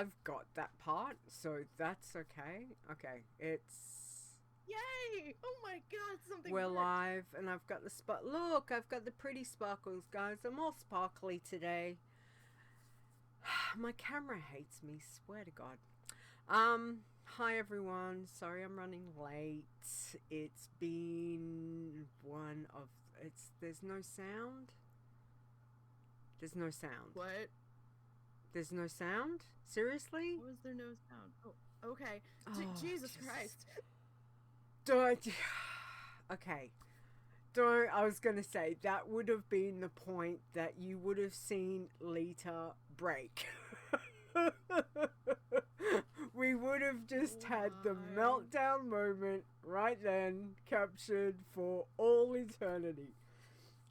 I've got that part, so that's okay. Okay, it's... Yay! Oh my god, something We're worked. live, and I've got the Look, I've got the pretty sparkles, guys. I'm all sparkly today. My camera hates me, swear to God. Hi everyone. Sorry I'm running late. It's been there's no sound. There's no sound. What? There's no sound? Seriously? How is there no sound? Oh, okay. Jesus Christ. Don't. Okay. Don't. I was going to say, that would have been the point that you would have seen Leeta break. We would have just had the meltdown moment right then, captured for all eternity.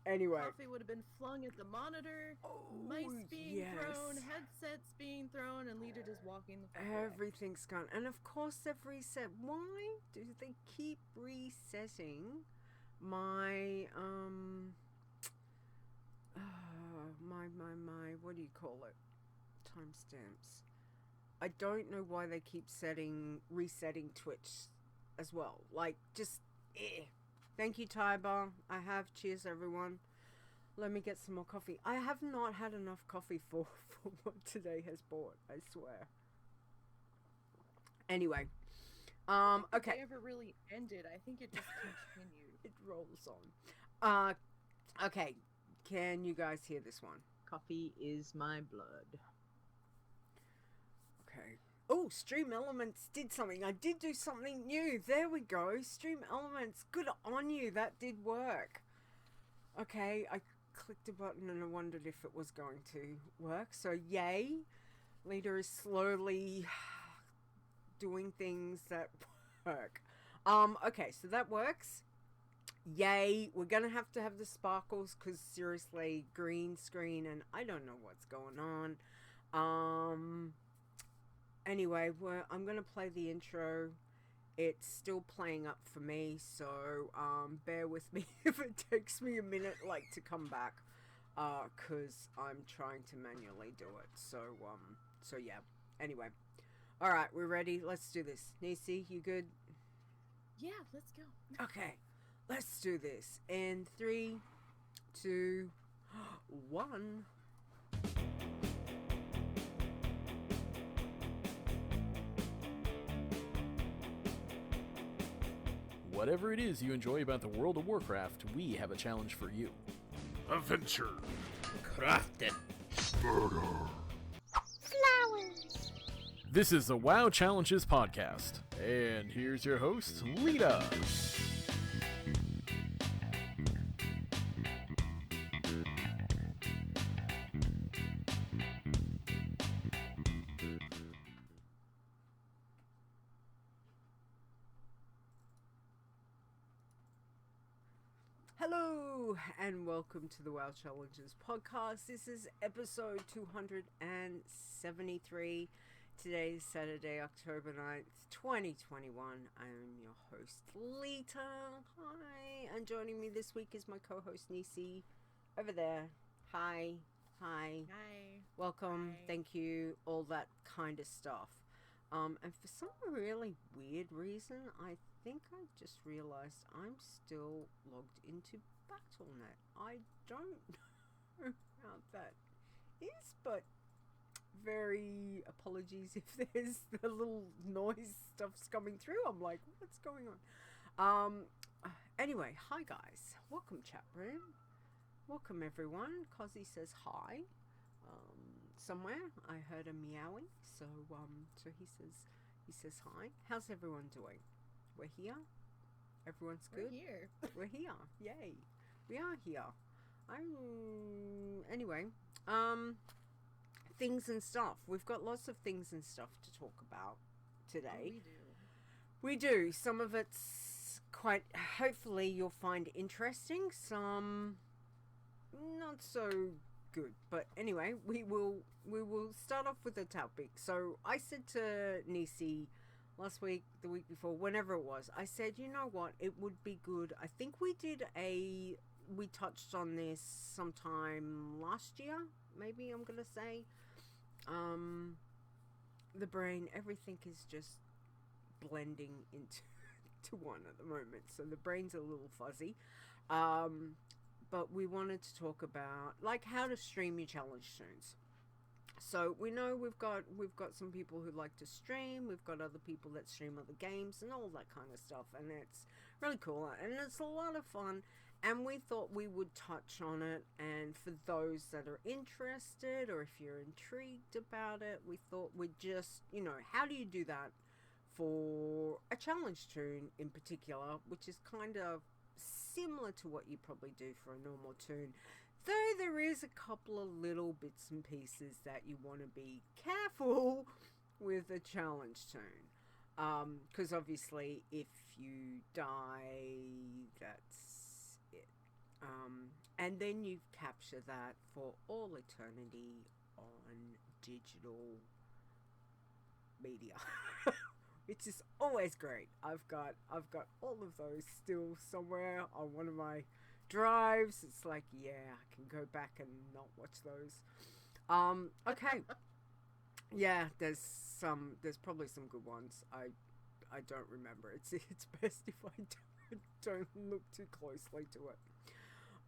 Anyway. Coffee would have been flung at the monitor, mice being thrown, headsets being thrown, and Leeta just walking the floor. Everything's gone. And of course they've reset. Why do they keep resetting my, my, what do you call it? Timestamps. I don't know why they keep resetting Twitch as well. Like, just, Thank you, Tiber. I have. Cheers, everyone. Let me get some more coffee. I have not had enough coffee for what today has brought, I swear. Anyway. Okay. It never really ended. I think it just continued. It rolls on. Okay. Can you guys hear this one? Coffee is my blood. Okay. Oh, Stream Elements did something. I did do something new. There we go. Stream Elements. Good on you. That did work. Okay, I clicked a button and I wondered if it was going to work. So, yay. Leeta is slowly doing things that work. Okay, so that works. Yay. We're going to have the sparkles because, seriously, green screen and I don't know what's going on. Anyway, I'm going to play the intro. It's still playing up for me, so bear with me if it takes me a minute to come back, because I'm trying to manually do it. So yeah. Anyway. Alright, we're ready. Let's do this. Nisey, you good? Yeah, let's go. Okay, let's do this. In 3, 2, 1... Whatever it is you enjoy about the World of Warcraft, we have a challenge for you. Adventure. Crafting. Murder. Flowers. This is the WoW Challenges podcast. And here's your host, Leeta. Hello and welcome to the WoW Challenges podcast. This is episode 273. Today is Saturday, October 9th, 2021. I am your host, Leeta. Hi. And joining me this week is my co-host, Nisey. Over there. Hi. Hi. Welcome. Hi. Thank you. All that kind of stuff. And for some really weird reason, I think I just realized I'm still logged into Battle.net. I don't know how that is, but very apologies if there's the little noise stuff's coming through. I'm like, what's going on? Anyway, hi guys. Welcome, chat room. Welcome everyone. Cozzy says hi. Somewhere I heard a meowing, so he says hi. How's everyone doing? We're here. Everyone's good. We're here. Yay. We are here. Anyway, things and stuff. We've got lots of things and stuff to talk about today. Oh, we do. Some of it's quite, hopefully you'll find interesting. Some not so good, but anyway, we will start off with the topic. So I said to Nisey last week, the week before, whenever it was, I said, you know what, it would be good. I think we touched on this sometime last year, maybe I'm gonna say, the brain, everything is just blending into to one at the moment. So the brain's a little fuzzy. But we wanted to talk about like how to stream your challenge tunes. So we know we've got some people who like to stream. We've got other people that stream other games and all that kind of stuff, and it's really cool and it's a lot of fun. And we thought we would touch on it. And for those that are interested, or if you're intrigued about it, we thought we'd just, how do you do that for a challenge tune in particular, which is kind of similar to what you probably do for a normal tune. Though there is a couple of little bits and pieces that you want to be careful with a challenge tune. Because obviously if you die, that's it. And then you capture that for all eternity on digital media. Which is always great. I've got all of those still somewhere on one of my drives. It's like, yeah, I can go back and not watch those. Okay. Yeah, there's probably some good ones. I don't remember. It's best if I don't look too closely to it.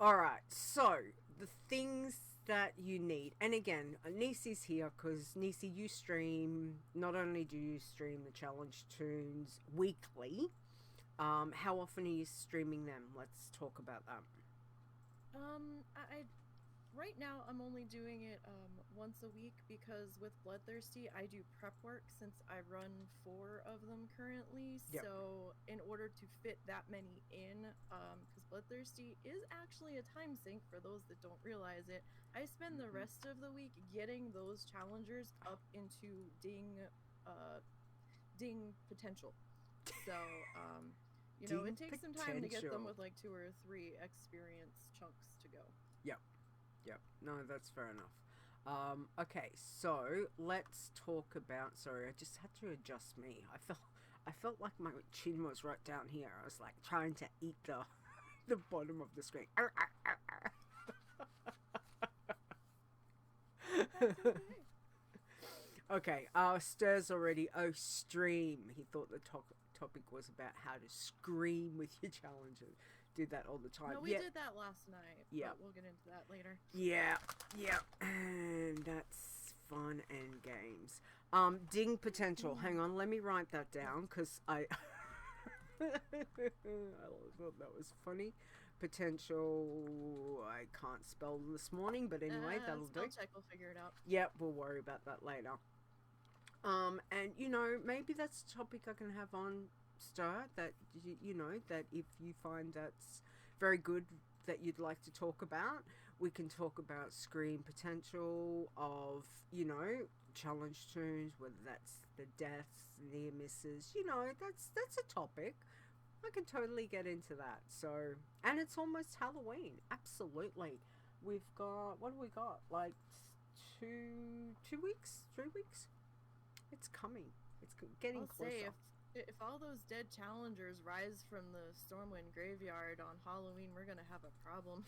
All right. So the things that you need, and again, Nisey's here because Nisey, you stream. Not only do you stream the challenge tunes weekly, how often are you streaming them? Let's talk about that. I right now I'm only doing it once a week because with Bloodthirsty I do prep work since I run 4 of them currently. Yep. So in order to fit that many in, because Bloodthirsty is actually a time sink for those that don't realize it, I spend the rest of the week getting those challengers up into ding potential. So it takes some time to get them with like 2 or 3 experience chunks to go. Yep. No, that's fair enough. Okay, so let's talk about. Sorry, I just had to adjust me. I felt like my chin was right down here. I was like trying to eat the bottom of the screen. Okay. Ster's already. Oh, stream. He thought the topic was about how to scream with your challenges. Do that all the time. No, we did that last night. Yeah, but we'll get into that later. Yeah, and that's fun and games. Ding potential. Hang on, let me write that down because I thought that was funny. Potential. I can't spell this morning, but anyway, that'll do. Spell check, we'll figure it out. Yep, we'll worry about that later. And maybe that's a topic I can have on Ster, that that if you find that's very good that you'd like to talk about, we can talk about screen potential of challenge tunes, whether that's the deaths, near misses, that's a topic. I can totally get into that. So, and it's almost Halloween. Absolutely. We've got, what do we got, like 2 weeks, 3 weeks? It's coming. It's getting closer. If all those dead challengers rise from the Stormwind graveyard on Halloween, we're gonna have a problem.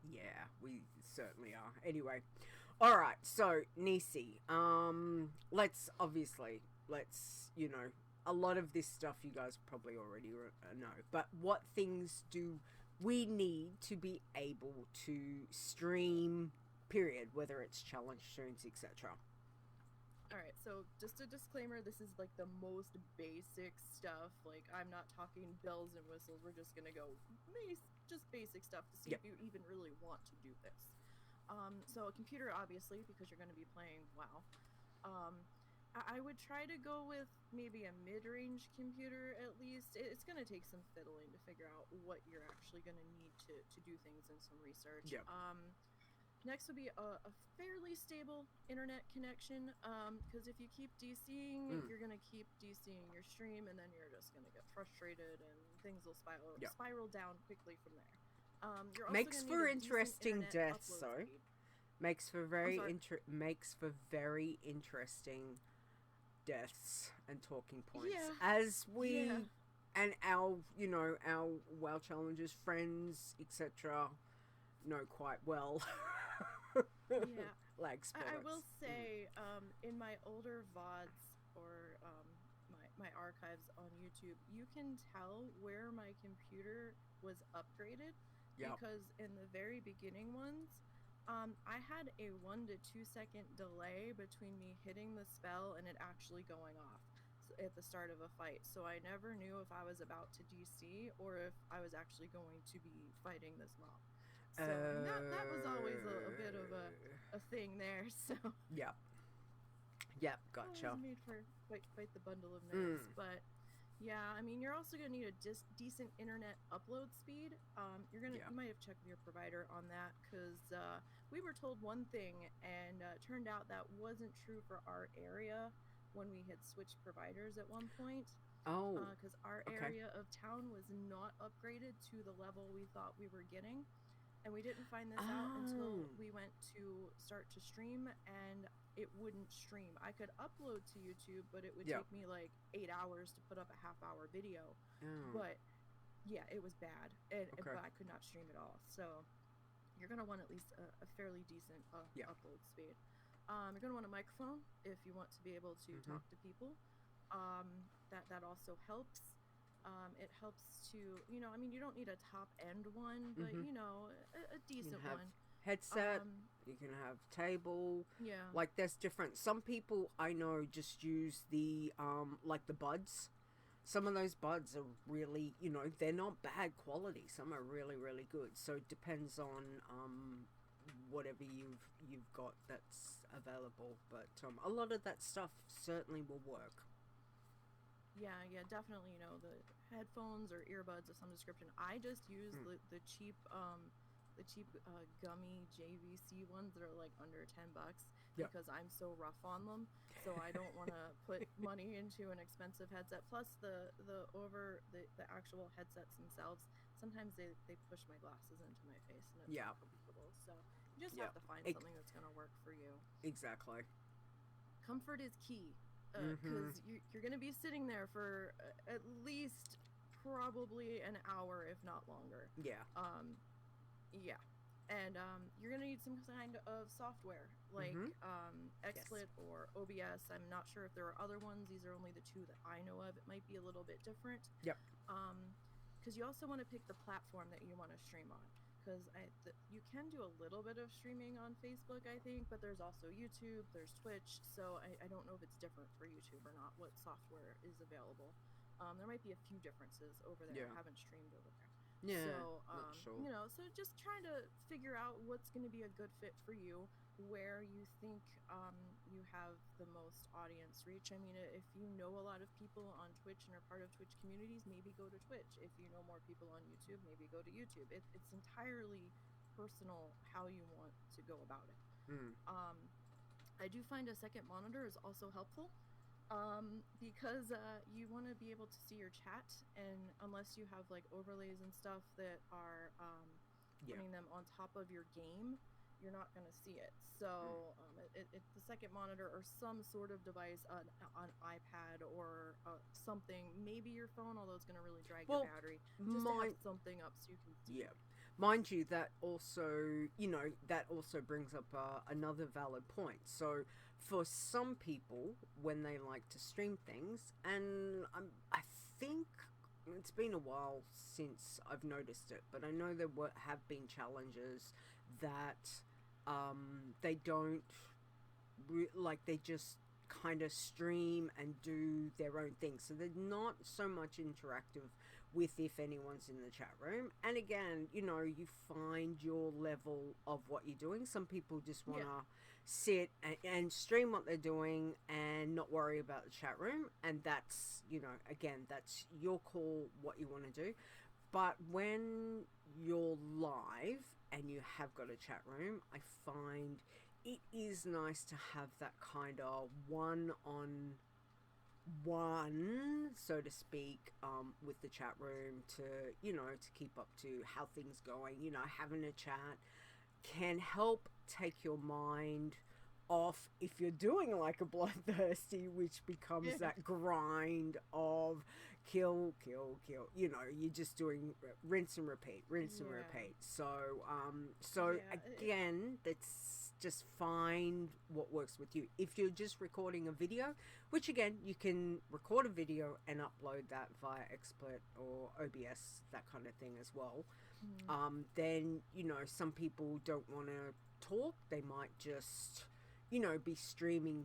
Yeah, we certainly are. Anyway, all right. So Nisey, let's a lot of this stuff you guys probably already know. But what things do we need to be able to stream? Period. Whether it's challenge tunes, etc. Alright, so just a disclaimer, this is like the most basic stuff. Like, I'm not talking bells and whistles. We're just gonna go just basic stuff to see if you even really want to do this. So a computer, obviously, because you're gonna be playing WoW. I would try to go with maybe a mid-range computer at least. It's gonna take some fiddling to figure out what you're actually gonna need to do things and some research. Yep. Next would be a fairly stable internet connection, because if you keep DCing, you're going to keep DCing your stream, and then you're just going to get frustrated, and things will spiral down quickly from there. You're also makes for interesting deaths, though. Makes for very interesting deaths and talking points. Yeah. As we and our WoW challenges, friends, etc., know quite well. Yeah. lag spots. I will say, in my older VODs or my archives on YouTube, you can tell where my computer was upgraded. Yep. Because in the very beginning ones, I had a 1 to 2 second delay between me hitting the spell and it actually going off at the start of a fight. So I never knew if I was about to DC or if I was actually going to be fighting this mob. So that was always a bit of a thing there. So Yep, gotcha. It was made for fight the bundle of nerds. But yeah, I mean, you're also gonna need a decent internet upload speed. You might have checked with your provider on that, because we were told one thing, and turned out that wasn't true for our area when we had switched providers at one point. Oh, Because our okay. area of town was not upgraded to the level we thought we were getting. And we didn't find this out until we went to start to stream, and it wouldn't stream. I could upload to YouTube, but it would take me like 8 hours to put up a half-hour video. But yeah, it was bad, but I could not stream at all. So you're gonna want at least a fairly decent upload speed. You're gonna want a microphone if you want to be able to talk to people. That also helps. It helps to, I mean, you don't need a top end one, but a decent one. Headset, you can have table. Yeah. Like, there's different. Some people I know just use the like the buds. Some of those buds are really, they're not bad quality. Some are really, really good. So it depends on whatever you've got that's available. But a lot of that stuff certainly will work. Yeah, definitely. The headphones or earbuds of some description. I just use the cheap gummy JVC ones that are like under $10 because I'm so rough on them. So I don't want to put money into an expensive headset. Plus the actual headsets themselves, sometimes they push my glasses into my face and it's not comfortable. So you just have to find something that's going to work for you. Exactly. Comfort is key. Because you're going to be sitting there for at least probably an hour, if not longer. Yeah. And you're going to need some kind of software, like XSplit or OBS. I'm not sure if there are other ones. These are only the two that I know of. It might be a little bit different. Yep. Because you also want to pick the platform that you want to stream on. Because you can do a little bit of streaming on Facebook, I think, but there's also YouTube, there's Twitch, so I don't know if it's different for YouTube or not, what software is available. There might be a few differences over there. I haven't streamed over there. Yeah, so, not sure. So just trying to figure out what's going to be a good fit for you, where you think you have the most audience reach. I mean, if you know a lot of people on Twitch and are part of Twitch communities, maybe go to Twitch. If you know more people on YouTube, maybe go to YouTube. It's entirely personal how you want to go about it. I do find a second monitor is also helpful. Because you want to be able to see your chat, and unless you have like overlays and stuff that are putting them on top of your game, you're not going to see it. So the second monitor or some sort of device, on iPad or something, maybe your phone, although it's going to really drag your battery, just to have something up so you can see. Yeah. Mind you, that also brings up another valid point. So for some people, when they like to stream things, and I think it's been a while since I've noticed it, but I know there have been challenges that they don't they just kind of stream and do their own thing, so they're not so much interactive with if anyone's in the chat room. And again, you find your level of what you're doing. Some people just want to sit and stream what they're doing and not worry about the chat room, and that's, again, that's your call, what you want to do. But when you're live and you have got a chat room, I find it is nice to have that kind of one-on-one, so to speak, with the chat room to, to keep up to how things going. Having a chat can help take your mind off if you're doing like a bloodthirsty, which becomes that grind of kill. You're just doing rinse and repeat. So again, just find what works with you. If you're just recording a video, which again, you can record a video and upload that via XSplit or OBS, that kind of thing as well. Then, you know, some people don't want to talk. They might just, you know, be streaming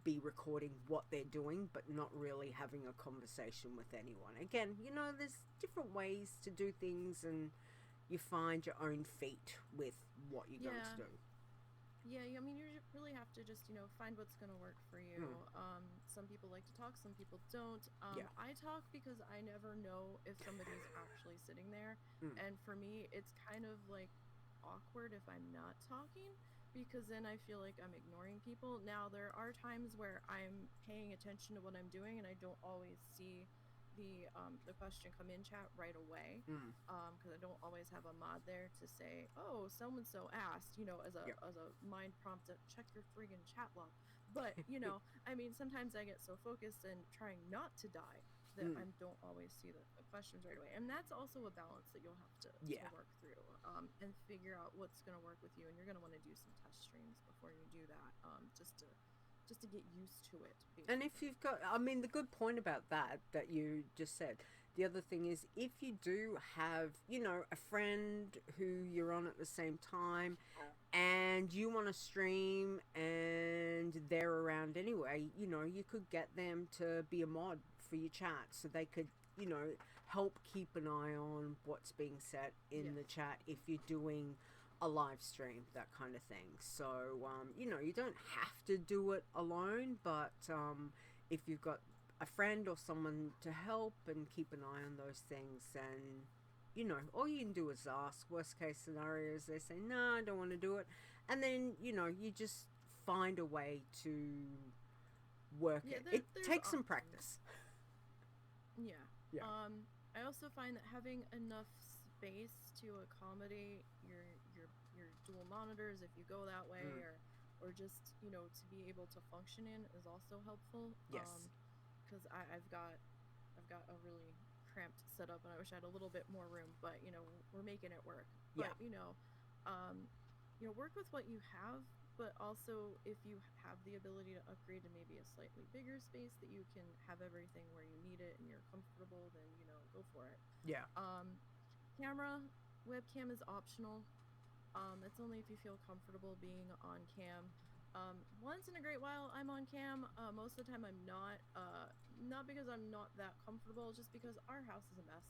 be recording what they're doing, but not really having a conversation with anyone. Again, you know, there's different ways to do things, and you find your own feet with what you're going to do. Yeah, I mean, you really have to just, you know, find what's going to work for you. Some people like to talk, some people don't. I talk because I never know if somebody's actually sitting there. And for me, it's kind of like awkward if I'm not talking, because then I feel like I'm ignoring people. Now, there are times where I'm paying attention to what I'm doing and I don't always see the question come in chat right away, because I don't always have a mod there to say, oh, so-and-so asked, you know, as a mind prompt to check your friggin' chat log. But, you know, I mean, sometimes I get so focused and trying not to die that I don't always see the questions right away. And that's also a balance that you'll have to work through, and figure out what's going to work with you. And you're going to want to do some test streams before you do that, just to get used to it, basically. And if you've got, I mean, the good point about that you just said, the other thing is, if you do have, you know, a friend who you're on at the same time and you want to stream and they're around anyway, you know, you could get them to be a mod for your chat so they could, you know, help keep an eye on what's being said in the chat if you're doing a live stream, that kind of thing. So, you know, you don't have to do it alone, but if you've got a friend or someone to help and keep an eye on those things, then, you know, all you can do is ask. Worst case scenario is they say, no, I don't want to do it. And then, you know, you just find a way to work it. It takes some practice. Yeah. I also find that having enough space to accommodate your dual monitors, if you go that way, or just, you know, to be able to function in, is also helpful. Yes. Because I've got a really cramped setup, and I wish I had a little bit more room, but, you know, we're making it work. But you know, work with what you have, but also if you have the ability to upgrade to maybe a slightly bigger space that you can have everything where you need it and you're comfortable, then, you know, go for it. Camera, webcam is optional. It's only if you feel comfortable being on cam. Once in a great while I'm on cam. Most of the time I'm not because I'm not that comfortable, just because our house is a mess.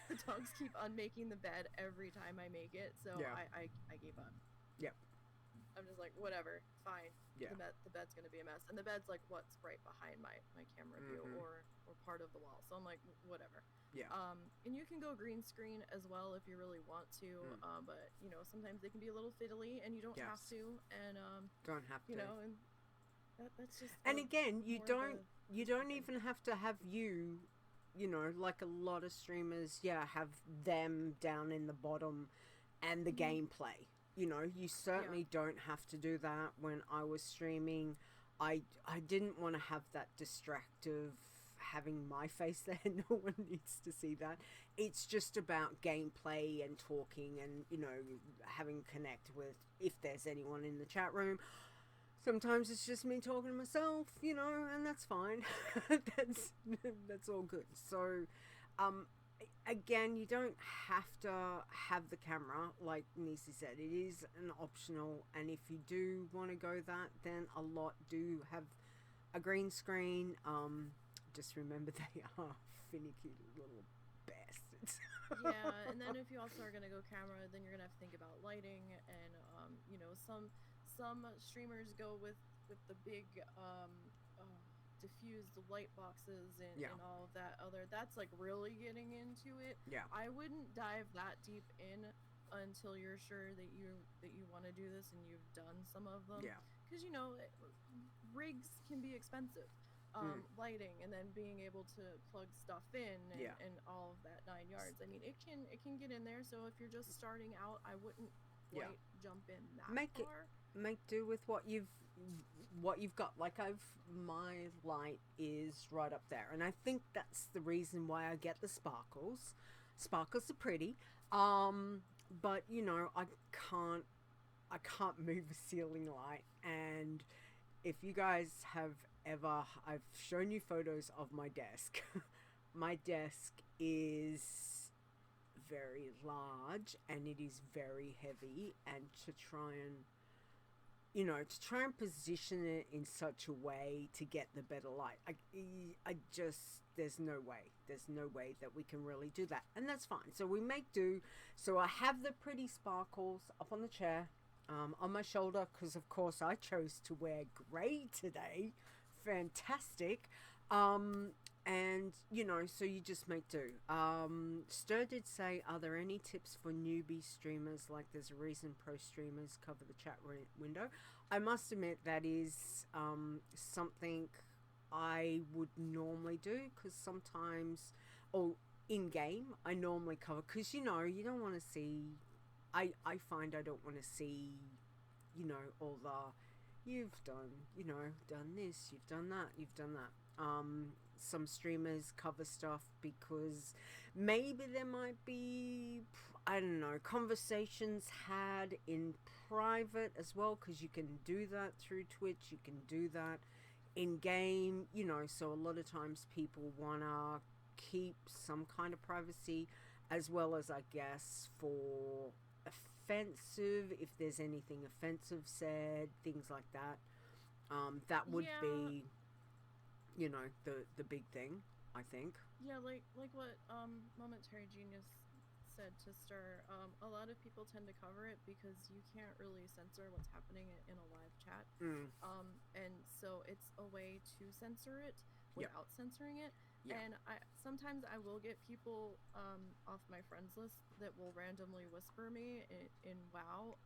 The dogs keep on making the bed every time I make it, so I gave up. I'm just like, whatever, fine. The bed's gonna be a mess, and the bed's like what's right behind my camera view, or part of the wall, so I'm like, whatever. And you can go green screen as well if you really want to, but, you know, sometimes they can be a little fiddly, and you don't have to, and don't have to, you know, and that's just. And again, you don't even have to have you know, like a lot of streamers, have them down in the bottom and the gameplay. You know, you certainly don't have to do that. When I was streaming, I didn't want to have that distractive having my face there. No one needs to see that. It's just about gameplay and talking and, you know, having connect with, if there's anyone in the chat room. Sometimes it's just me talking to myself, you know, and that's fine. that's all good. So, again, you don't have to have the camera, like Nisey said. It is an optional, and if you do want to go that, then a lot do have a green screen. Just remember, they are finicky little bastards. And then if you also are going to go camera, then you're going to have to think about lighting, and you know, some streamers go with the big diffused light boxes and all of that that's like really getting into it. I wouldn't dive that deep in until you're sure that you want to do this and you've done some of them, because, you know, rigs can be expensive. Lighting, and then being able to plug stuff in, and all of that 9 yards. I mean, it can get in there. So if you're just starting out, I wouldn't quite jump in that far. Make do with what you've got. Like, my light is right up there, and I think that's the reason why I get the sparkles. Sparkles are pretty, but, you know, I can't I can't move a ceiling light. And if you guys have ever, I've shown you photos of my desk. My desk is very large and it is very heavy, and to try and position it in such a way to get the better light, I just, there's no way that we can really do that, and that's fine. So we make do. So I have the pretty sparkles up on the chair, on my shoulder, because of course I chose to wear grey today. Fantastic. And, so you just make do. Ster did say, are there any tips for newbie streamers? Like, there's a reason pro streamers cover the chat window. I must admit that is something I would normally do, because sometimes, or in-game, I normally cover, because, you don't want to see, I find I don't want to see, all the, you've done, done this, you've done that, you've done that. Some streamers cover stuff because maybe there might be, I don't know, conversations had in private as well, because you can do that through Twitch, you can do that in game, so a lot of times people want to keep some kind of privacy, as well as, I guess, for offensive, if there's anything offensive said, things like that. That would be, the big thing, I think. Yeah, like what Momentary Genius said to Ster, a lot of people tend to cover it because you can't really censor what's happening in a live chat. And so it's a way to censor it without censoring it. And sometimes I will get people off my friends list that will randomly whisper me in WoW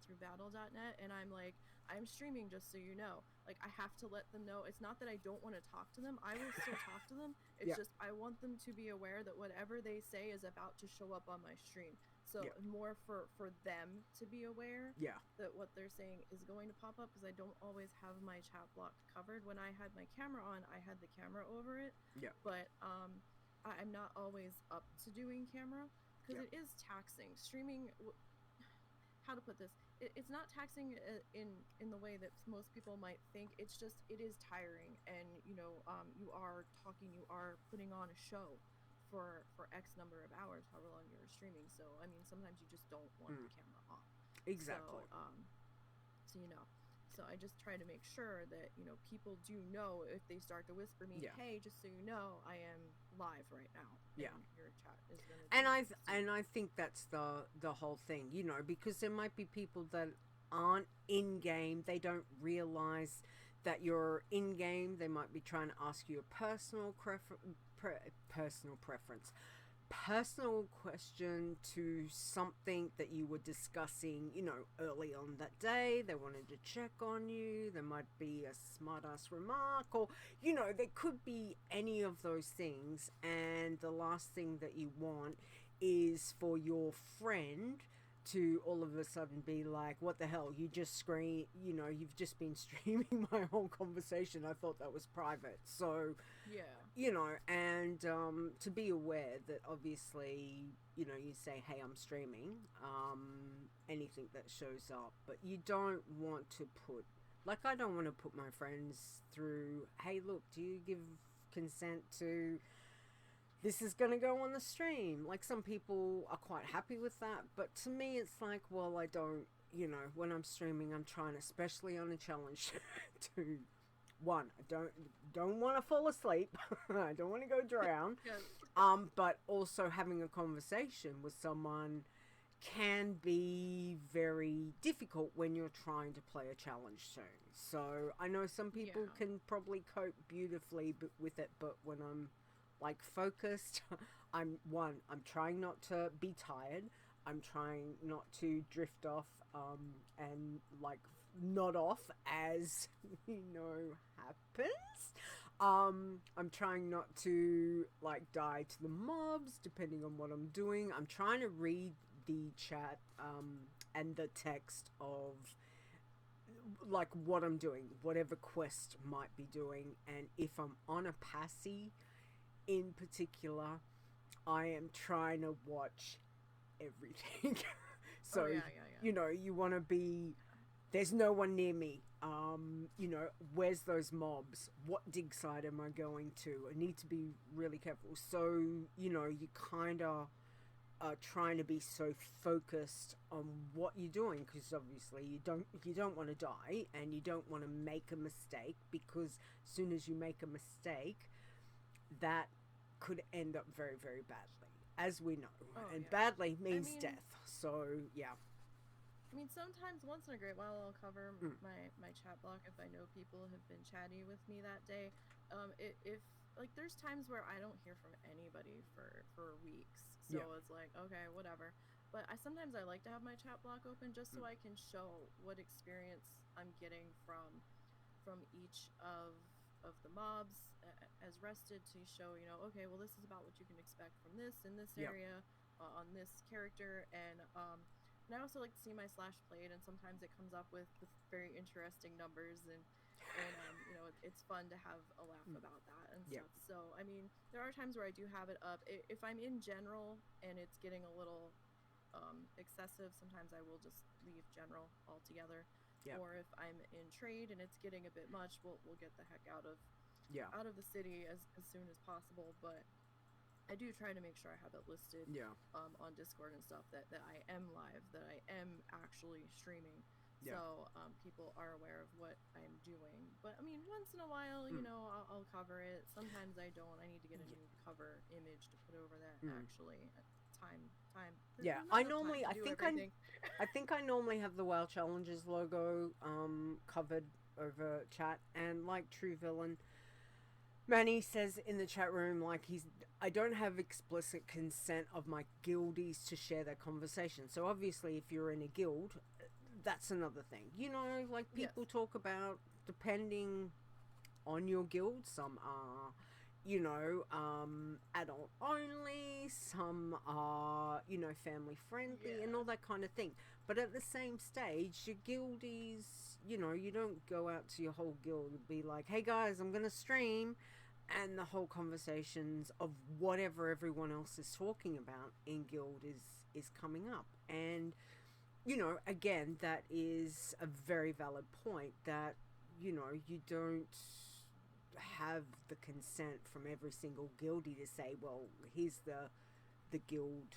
through battle.net, and I'm like, I'm streaming, just so you know. Like, I have to let them know. It's not that I don't want to talk to them. I will still talk to them. It's just I want them to be aware that whatever they say is about to show up on my stream. So more for them to be aware that what they're saying is going to pop up, because I don't always have my chat block covered. When I had my camera on, I had the camera over it. But I'm not always up to doing camera, because it is taxing. Streaming, how to put this? It's not taxing in the way that most people might think. It's just, it is tiring, and you are talking, you are putting on a show for X number of hours, however long you're streaming. So I mean, sometimes you just don't want the camera on. Exactly. So I just try to make sure that people do know, if they start to whisper me, hey, just so you know, I am live right now. And your chat is gonna and I think that's the whole thing, because there might be people that aren't in game, they don't realize that you're in game. They might be trying to ask you a personal question to something that you were discussing, early on that day. They wanted to check on you. There might be a smart-ass remark, or, there could be any of those things. And the last thing that you want is for your friend to all of a sudden be like, what the hell, you just scream, you've just been streaming my whole conversation. I thought that was private. So, and to be aware that obviously, you say, hey, I'm streaming, anything that shows up, but you don't want to put, like, I don't want to put my friends through, hey, look, do you give consent to this is going to go on the stream? Like, some people are quite happy with that, but to me it's like, well, I don't, when I'm streaming, I'm trying, especially on a challenge, to, one, I don't want to fall asleep. I don't want to go drown. But also having a conversation with someone can be very difficult when you're trying to play a challenge soon. So I know some people can probably cope beautifully with it, but when I'm like focused, I'm trying not to be tired. I'm trying not to drift off and like nod off, as happens. I'm trying not to like die to the mobs, depending on what I'm doing. I'm trying to read the chat and the text of like what I'm doing, whatever quest might be doing, and if I'm on a passy in particular, I am trying to watch everything. So, yeah. you know, you want to be, there's no one near me. You know, where's those mobs? What dig site am I going to? I need to be really careful. So, you know, you kind of are trying to be so focused on what you're doing, because obviously you don't want to die, and you don't want to make a mistake, because as soon as you make a mistake, that could end up very, very badly, as we know. Badly means death. So, yeah. I mean, sometimes, once in a great while, I'll cover my chat block if I know people have been chatty with me that day. If like, there's times where I don't hear from anybody for weeks, so it's like, okay, whatever. But sometimes I like to have my chat block open just so I can show what experience I'm getting from each of the mobs as rested, to show, you know, okay, well, this is about what you can expect from this in this area on this character, and I also like to see my slash played, and sometimes it comes up with very interesting numbers, and you know, it's fun to have a laugh about that and stuff. So, I mean, there are times where I do have it up. If I'm in general and it's getting a little excessive, sometimes I will just leave general altogether. Or if I'm in trade and it's getting a bit much, we'll get the heck out of the city as soon as possible. But I do try to make sure I have it listed on Discord and stuff, that I am live, that I am actually streaming. So people are aware of what I'm doing. But I mean, once in a while, you know, I'll cover it. Sometimes I don't. I need to get a new cover image to put over that. Actually, time. Yeah, I think I normally have the WoW Challenges logo covered over chat, and like True Villain, Manny says in the chat room, like, I don't have explicit consent of my guildies to share their conversation. So obviously, if you're in a guild, that's another thing. You know, like, people talk about, depending on your guild, some are, you know, adult only, some are, you know, family friendly, and all that kind of thing. But at the same stage, your guildies, you know, you don't go out to your whole guild and be like, hey guys, I'm gonna stream, and the whole conversations of whatever everyone else is talking about in guild is coming up. And, you know, again, that is a very valid point, that, you know, you don't have the consent from every single guildie to say, well, here's the guild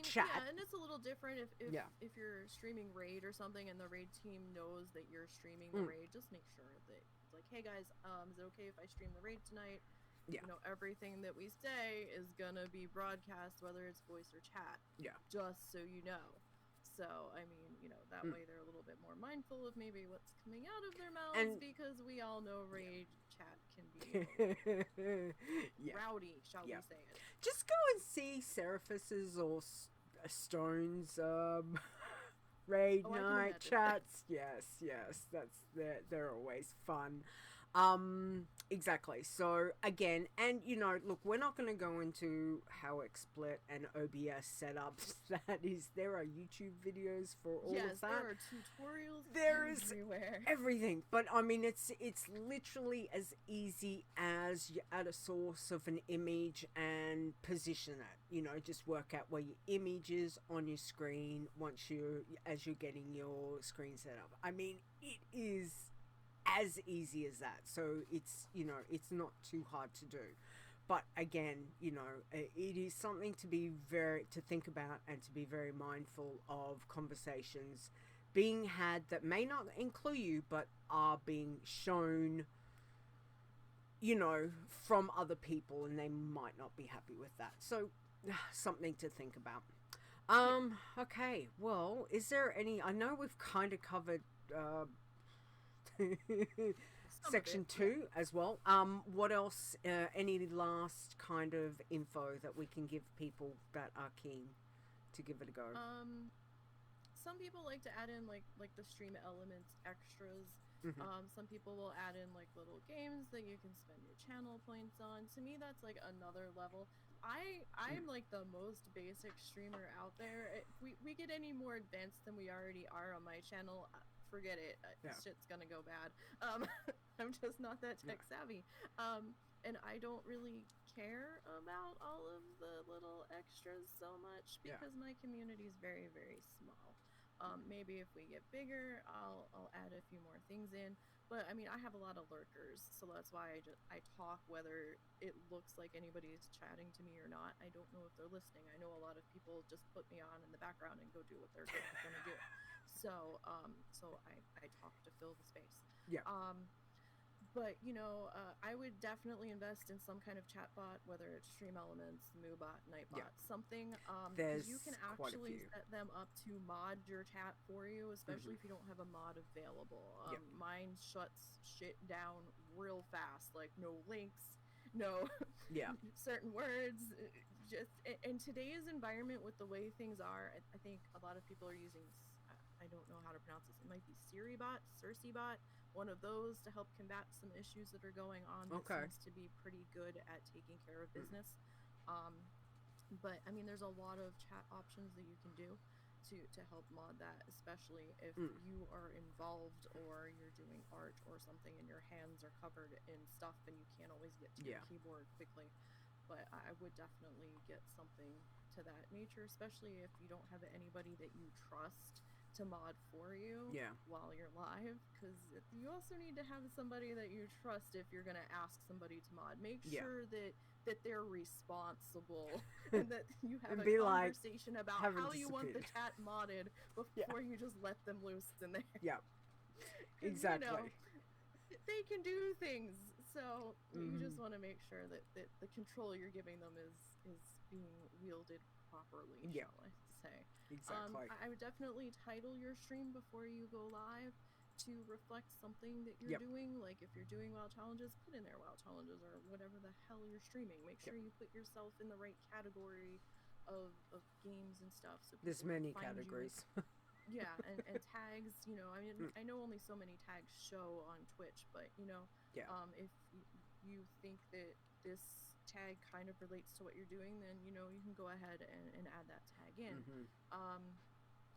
chat. Yeah, and it's a little different if you're streaming raid or something, and the raid team knows that you're streaming the raid. Just make sure that it's like, hey guys, is it okay if I stream the raid tonight? You know, everything that we say is gonna be broadcast, whether it's voice or chat. Just so you know. So, I mean, you know, that way they're a little bit more mindful of maybe what's coming out of their mouths, because we all know raid chat can be rowdy, shall we say it. Just go and see Seraphis's or Stone's raid night chats. Yes, they're always fun. Exactly. So again, and you know, look, we're not going to go into how XSplit and OBS setups. There are YouTube videos for all of that. There are tutorials. There is everywhere. Everything. But I mean, it's literally as easy as you add a source of an image and position it. You know, just work out where your image is on your screen as you're getting your screen set up. I mean, it is as easy as that. So it's, you know, it's not too hard to do. But again, you know, it is something to think about, and to be very mindful of conversations being had that may not include you, but are being shown, you know, from other people, and they might not be happy with that. So something to think about. Okay, well, is there any, I know we've kind of covered section 2 as well. What else, any last kind of info that we can give people that are keen to give it a go? Some people like to add in like the stream elements extras. Some people will add in like little games that you can spend your channel points on. To me, that's like another level. I'm like the most basic streamer out there. If we get any more advanced than we already are on my channel, forget it. Shit's gonna go bad. I'm just not that tech savvy. And I don't really care about all of the little extras so much because my community is very, very small. Maybe if we get bigger, I'll add a few more things in. But I mean, I have a lot of lurkers, so that's why I talk whether it looks like anybody's chatting to me or not. I don't know if they're listening. I know a lot of people just put me on in the background and go do what they're going to do. So I talk to fill the space. Yeah. But you know, I would definitely invest in some kind of chatbot, whether it's Stream Elements, Moobot, Nightbot, something. There's you can quite a actually few. set them up to mod your chat for you, especially if you don't have a mod available. Mine shuts shit down real fast, like no links, no certain words. Just in today's environment, with the way things are, I think a lot of people are using. I don't know how to pronounce this. It might be CirceBot, one of those to help combat some issues that are going on. That seems to be pretty good at taking care of business. But I mean, there's a lot of chat options that you can do to help mod that, especially if you are involved or you're doing art or something and your hands are covered in stuff and you can't always get to your keyboard quickly. But I would definitely get something to that nature, especially if you don't have anybody that you trust to mod for you while you're live, because you also need to have somebody that you trust if you're going to ask somebody to mod. Make sure that they're responsible and that you have a conversation about how you want the chat modded before you just let them loose in there. Exactly. You know, they can do things, so you just want to make sure that the control you're giving them is being wielded properly, shall I say. Exactly. I would definitely title your stream before you go live to reflect something that you're doing. Like if you're doing WoW challenges, put in there WoW challenges or whatever the hell you're streaming. Make sure you put yourself in the right category of games and stuff. So there's many categories. And tags, you know, I mean, I know only so many tags show on Twitch, but you know, if you think that this tag kind of relates to what you're doing, then you know you can go ahead and add that tag in.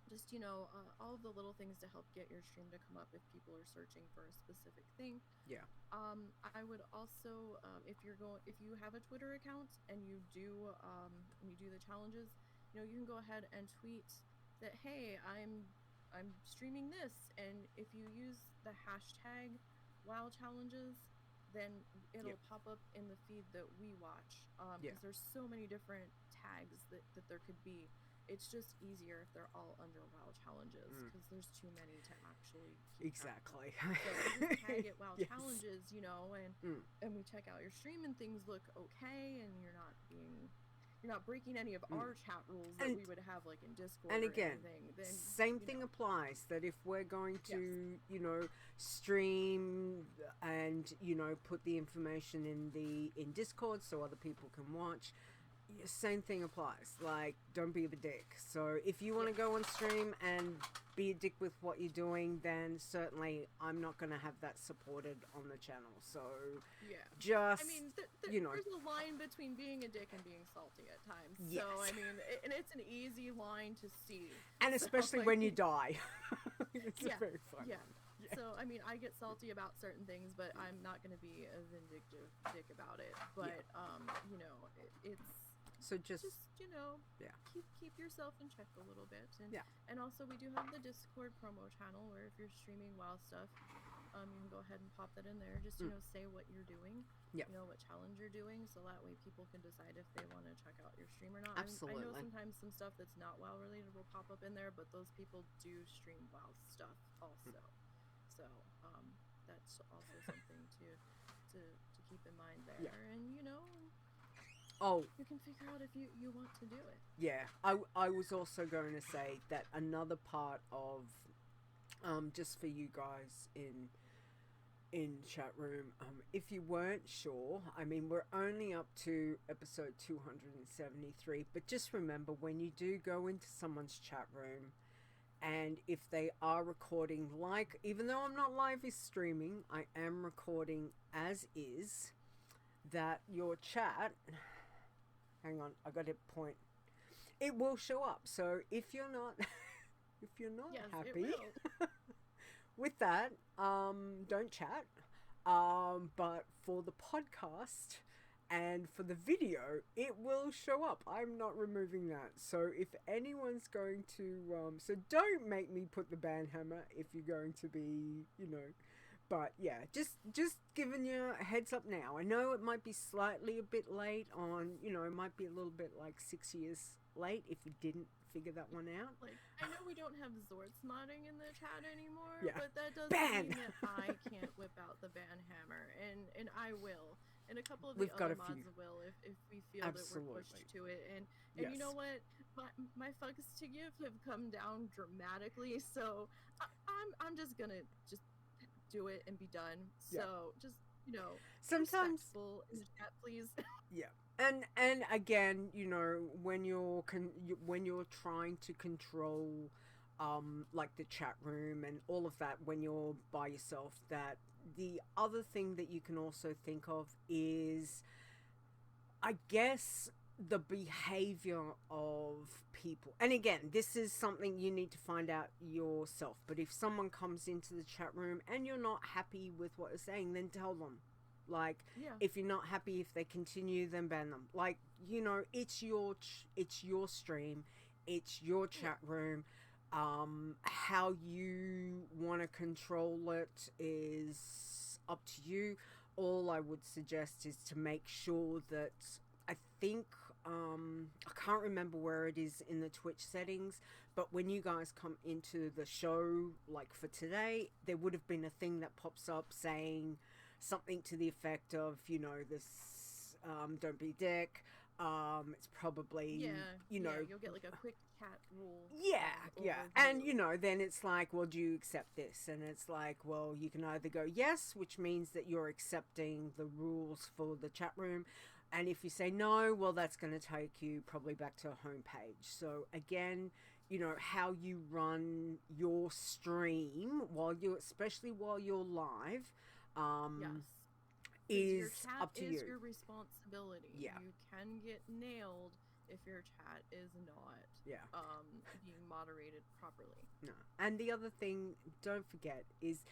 Just you know, all of the little things to help get your stream to come up if people are searching for a specific thing. I would also if you have a Twitter account and you do the challenges, you know, you can go ahead and tweet that, hey, I'm streaming this, and if you use the hashtag WoW challenges, then it'll pop up in the feed that we watch. Because there's so many different tags that there could be. It's just easier if they're all under WoW challenges, because there's too many to actually keep track of. So just tag it WoW challenges, you know, and we check out your stream and things look okay, and you're not breaking any of our chat rules that we would have like in Discord. And again, or anything, then, same thing applies, that if we're going to, you know, stream and, you know, put the information in Discord so other people can watch, same thing applies. Like, don't be a dick. So if you want to go on stream and be a dick with what you're doing, then certainly I'm not going to have that supported on the channel. So just, I mean, you know, there's a line between being a dick and being salty at times. Yes. So I mean, and it's an easy line to see. And especially when you die. It's very fun. So I mean, I get salty about certain things, but I'm not going to be a vindictive dick about it. But you know, it's. So just you know, keep yourself in check a little bit, and also we do have the Discord promo channel where if you're streaming WoW stuff, you can go ahead and pop that in there. Just you know, say what you're doing, you know, what challenge you're doing, so that way people can decide if they want to check out your stream or not. Absolutely. I know sometimes some stuff that's not WoW related will pop up in there, but those people do stream WoW stuff also. So that's also something to keep in mind there, and you know. You can figure out if you want to do it. Yeah, I was also going to say that another part of, just for you guys in chat room, if you weren't sure, I mean, we're only up to episode 273, but just remember, when you do go into someone's chat room, and if they are recording, like, even though I'm not live streaming, I am recording as is, that your chat... Hang on, I got to point. It will show up. So if you're not, happy with that, don't chat. But for the podcast And for the video, it will show up. I'm not removing that. So if anyone's going to, so don't make me put the banhammer if you're going to be, but yeah, just giving you a heads up now. I know it might be slightly a bit late on, it might be a little bit like 6 years late if you didn't figure that one out. Like, I know we don't have Zorts modding in the chat anymore, Yeah. but that doesn't Ban! mean that I can't whip out the ban hammer, and I will. And a couple of We've the got other a few. mods will if we feel that we're Absolutely. pushed to it. And Yes. you know what? My fucks to give have come down dramatically, so I'm just gonna just do it and be done. Yeah. So just Sometimes, respectful in the chat, please. yeah. And again, when you're trying to control like the chat room and all of that when you're by yourself, that the other thing that you can also think of is, I guess, the behavior of people. And again, this is something you need to find out yourself, but if someone comes into the chat room and you're not happy with what they're saying, then tell them. Like, Yeah. if you're not happy, if they continue, then ban them. Like, it's your stream, it's your chat room. How you want to control it is up to you. All I would suggest is to make sure that, I think, I can't remember where it is in the Twitch settings, but when you guys come into the show, like for today, there would have been a thing that pops up saying something to the effect of, this, don't be a dick. It's probably, you'll get like a quick chat rule. Yeah. overview. And, then it's like, well, do you accept this? And it's like, well, you can either go yes, which means that you're accepting the rules for the chat room. And if you say no, well, that's going to take you probably back to a home page. So again, how you run your stream especially while you're live, Yes. is your chat up to is you. your responsibility. Yeah. You can get nailed if your chat is not being moderated properly. No. And the other thing, don't forget, is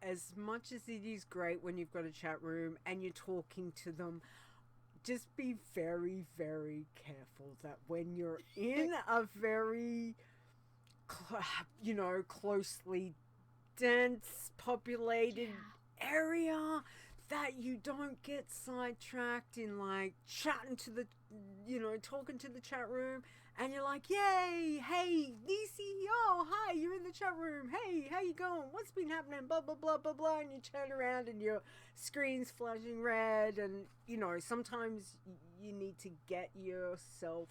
as much as it is great when you've got a chat room and you're talking to them, just be very, very careful that when you're in a very, closely dense, populated area, that you don't get sidetracked in like chatting to the, talking to the chat room, and you're like, yay, hey, Nisey, oh, hi, you're in the chat room, hey, how you going, what's been happening, blah, blah, blah, blah, blah, and you turn around and your screen's flashing red, and, sometimes you need to get yourself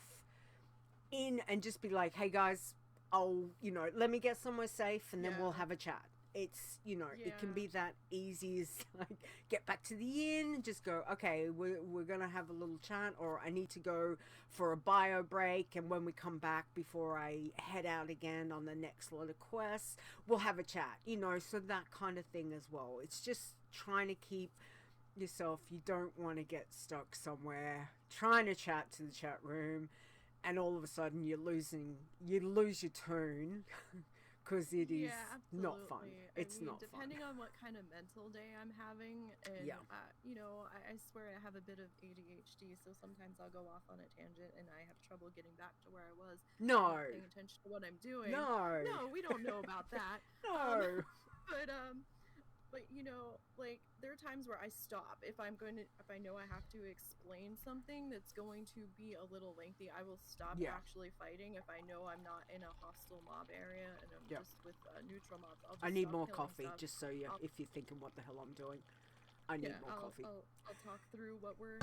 in and just be like, hey, guys, let me get somewhere safe, and then we'll have a chat. It's, it can be that easy as like get back to the inn and just go, okay, we're gonna have a little chat, or I need to go for a bio break, and when we come back before I head out again on the next lot of quests, we'll have a chat, so that kind of thing as well. It's just trying to keep yourself, you don't want to get stuck somewhere trying to chat to the chat room and all of a sudden you lose your tone. Because it is not fun. It's not fun. Depending on what kind of mental day I'm having, and I swear I have a bit of ADHD, so sometimes I'll go off on a tangent and I have trouble getting back to where I was. No. Not paying attention to what I'm doing. No. No, we don't know about that. No. But like there are times where I stop if I know I have to explain something that's going to be a little lengthy. I will stop actually fighting if I know I'm not in a hostile mob area and I'm just with neutral mobs. I need more coffee, just so if you're thinking what the hell I'm doing. I need more coffee. I'll talk through what we're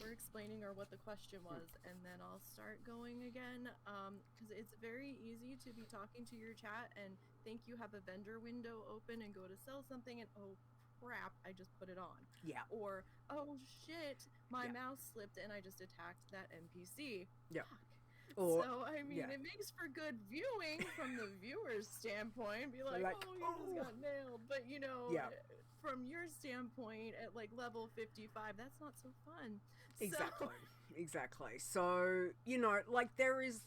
explaining or what the question was, and then I'll start going again. Because it's very easy to be talking to your chat and think you have a vendor window open and go to sell something, and oh crap, I just put it on. Yeah. Or oh shit, my mouse slipped and I just attacked that NPC. Yeah. Or, so I mean, it makes for good viewing from the viewer's standpoint. Be like, oh, you just got nailed, but from your standpoint at like level 55, that's not so fun. Exactly. So like there's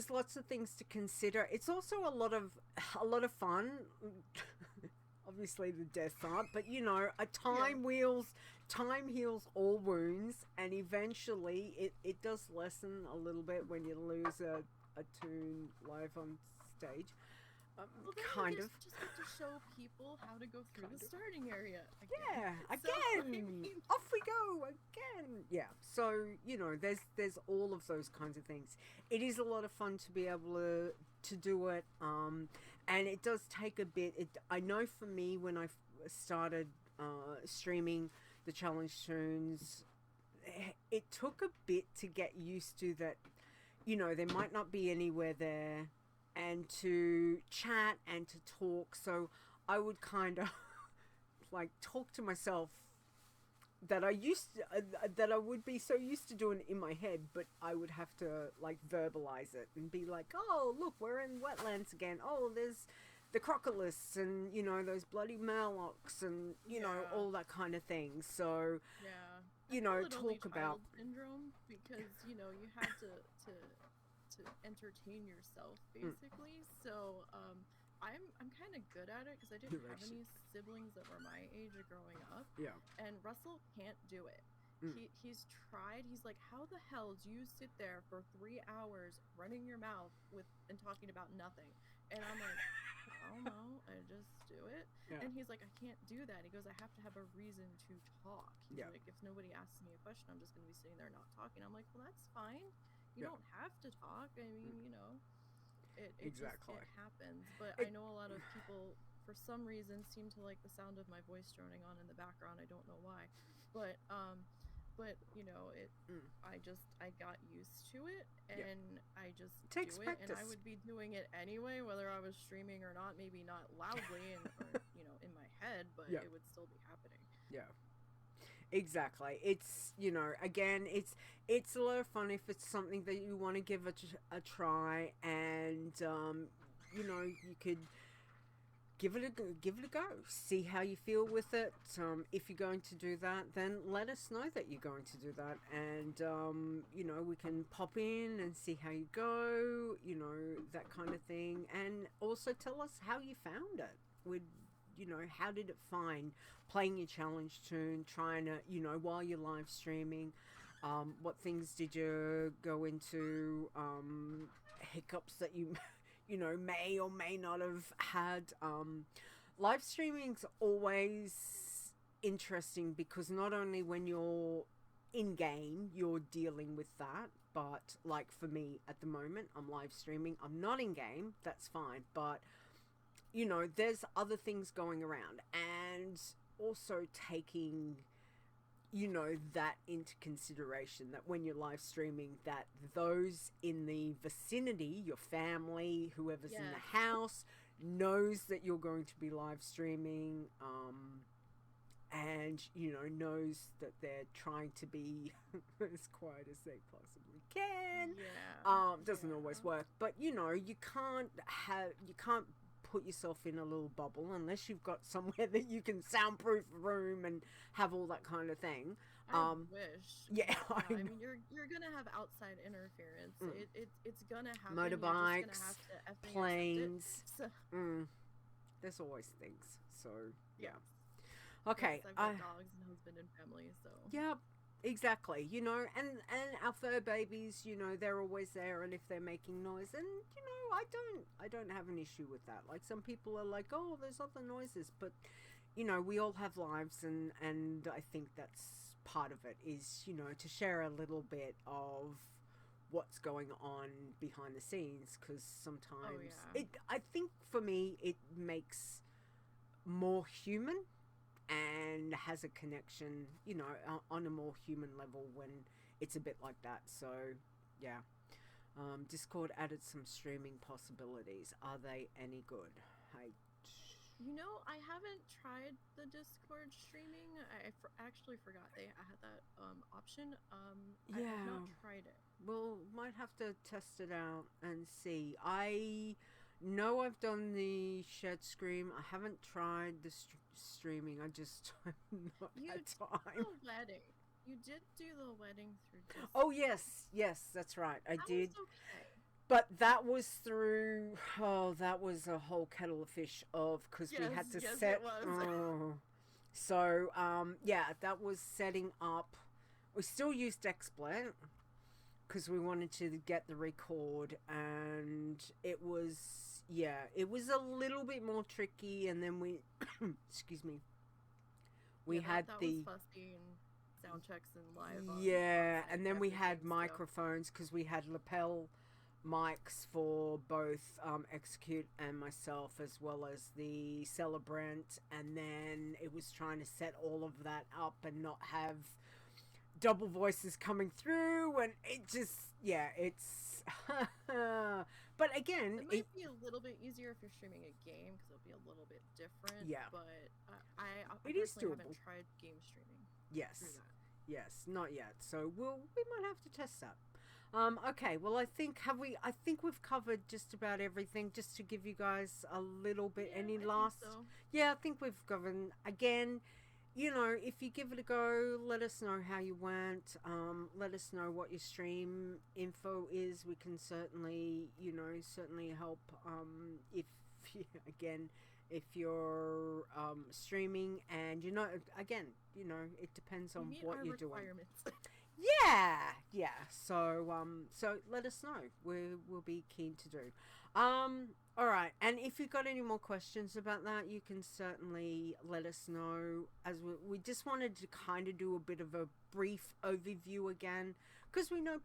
lots of things to consider. It's also a lot of fun. obviously the deaths aren't, but you know, time heals all wounds, and eventually it does lessen a little bit when you lose a toon live on stage. Well, then Kind you of. just have to show people how to go through Kind the of. starting area again. Yeah, So, I again, mean, off we go again. Yeah, so you know, there's all of those kinds of things. It is a lot of fun to be able to do it, and it does take a bit. I know for me when I started streaming the challenge tunes, it took a bit to get used to that. You know, there might not be anywhere there, and to chat and to talk. So I would kind of like talk to myself that I would be so used to doing in my head, but I would have to like verbalize it and be like, oh look, we're in wetlands again. Oh, there's the crocolists and you know those bloody Malocks and you know all that kind of thing. So yeah, you know, talk about syndrome because you know you had to entertain yourself basically. So I'm kind of good at it because I didn't have any siblings that were my age or growing up. Yeah. And Russell can't do it. He's tried. He's like, how the hell do you sit there for 3 hours running your mouth and talking about nothing? And I'm like, I don't know. I just do it. Yeah. And he's like, I can't do that. He goes, I have to have a reason to talk. He's like, if nobody asks me a question, I'm just going to be sitting there not talking. I'm like, well, that's fine. You don't have to talk. I mean, you know, it happens. But I know a lot of people, for some reason, seem to like the sound of my voice droning on in the background. I don't know why, but you know, I got used to it, and I just do it, and I would be doing it anyway, whether I was streaming or not. Maybe not loudly or you know, in my head, but it would still be happening. Yeah. Exactly. It's, you know, again, it's a lot of fun if it's something that you want to give a try, and you know, you could give it a go, see how you feel with it. If you're going to do that, then let us know that you're going to do that, and you know, we can pop in and see how you go, you know, that kind of thing, and also tell us how you found it. You know, how did it find playing your challenge tune, trying to, you know, while you're live streaming, what things did you go into, hiccups that you you know, may or may not have had. Live streaming's always interesting because not only when you're in game you're dealing with that, but like for me at the moment, I'm live streaming, I'm not in game, that's fine, but you know, there's other things going around, and also taking, you know, that into consideration, that when you're live streaming, that those in the vicinity, your family, whoever's in the house, knows that you're going to be live streaming, and, you know, knows that they're trying to be as quiet as they possibly can. Doesn't always work, but, you know, you can't put yourself in a little bubble unless you've got somewhere that you can soundproof a room and have all that kind of thing. I wish. Yeah, I mean, you're gonna have outside interference. It's gonna happen. Motorbikes, planes. So. There's always things. So yeah. Yes. Okay. Yes, I've got dogs and husband and family. So. Yep. Exactly, you know, and our fur babies, you know, they're always there, and if they're making noise, and you know, I don't have an issue with that. Like, some people are like, oh, there's other noises, but you know, we all have lives, and I think that's part of it, is, you know, to share a little bit of what's going on behind the scenes, because sometimes I think for me it makes more human and has a connection, you know, on a more human level when it's a bit like that. So yeah. Discord added some streaming possibilities. Are they any good? You know, I haven't tried the Discord streaming. I actually forgot they had that option. I have not tried it. Well, might have to test it out and see. I know I've done the shared stream. I haven't tried the streaming. I just have not had time. The wedding. You did do the wedding through Discord. Oh yes, that's right. I did. Was okay. But that was through, that was a whole kettle of fish because we had to set. It was. Oh. So, that was setting up. We still used XSplit because we wanted to get the record, and it was a little bit more tricky. And then we, excuse me, we had that the. was fussy and sound checks and live. And then we had microphones because we had lapel mics for both Execute and myself, as well as the Celebrant, and then it was trying to set all of that up and not have double voices coming through, and it just it's but again, it might be a little bit easier if you're streaming a game because it'll be a little bit different, but I personally haven't tried game streaming. Yes, not yet, so we might have to test that. Okay, well, I think we've covered just about everything, just to give you guys a little bit. Any last? I think we've covered. Again, if you give it a go, let us know how you went. Let us know what your stream info is. We can certainly help. If you're streaming and it depends on what you're doing. So let us know. We'll be keen to do. All right, and if you've got any more questions about that, you can certainly let us know. As we just wanted to kind of do a bit of a brief overview again, because we know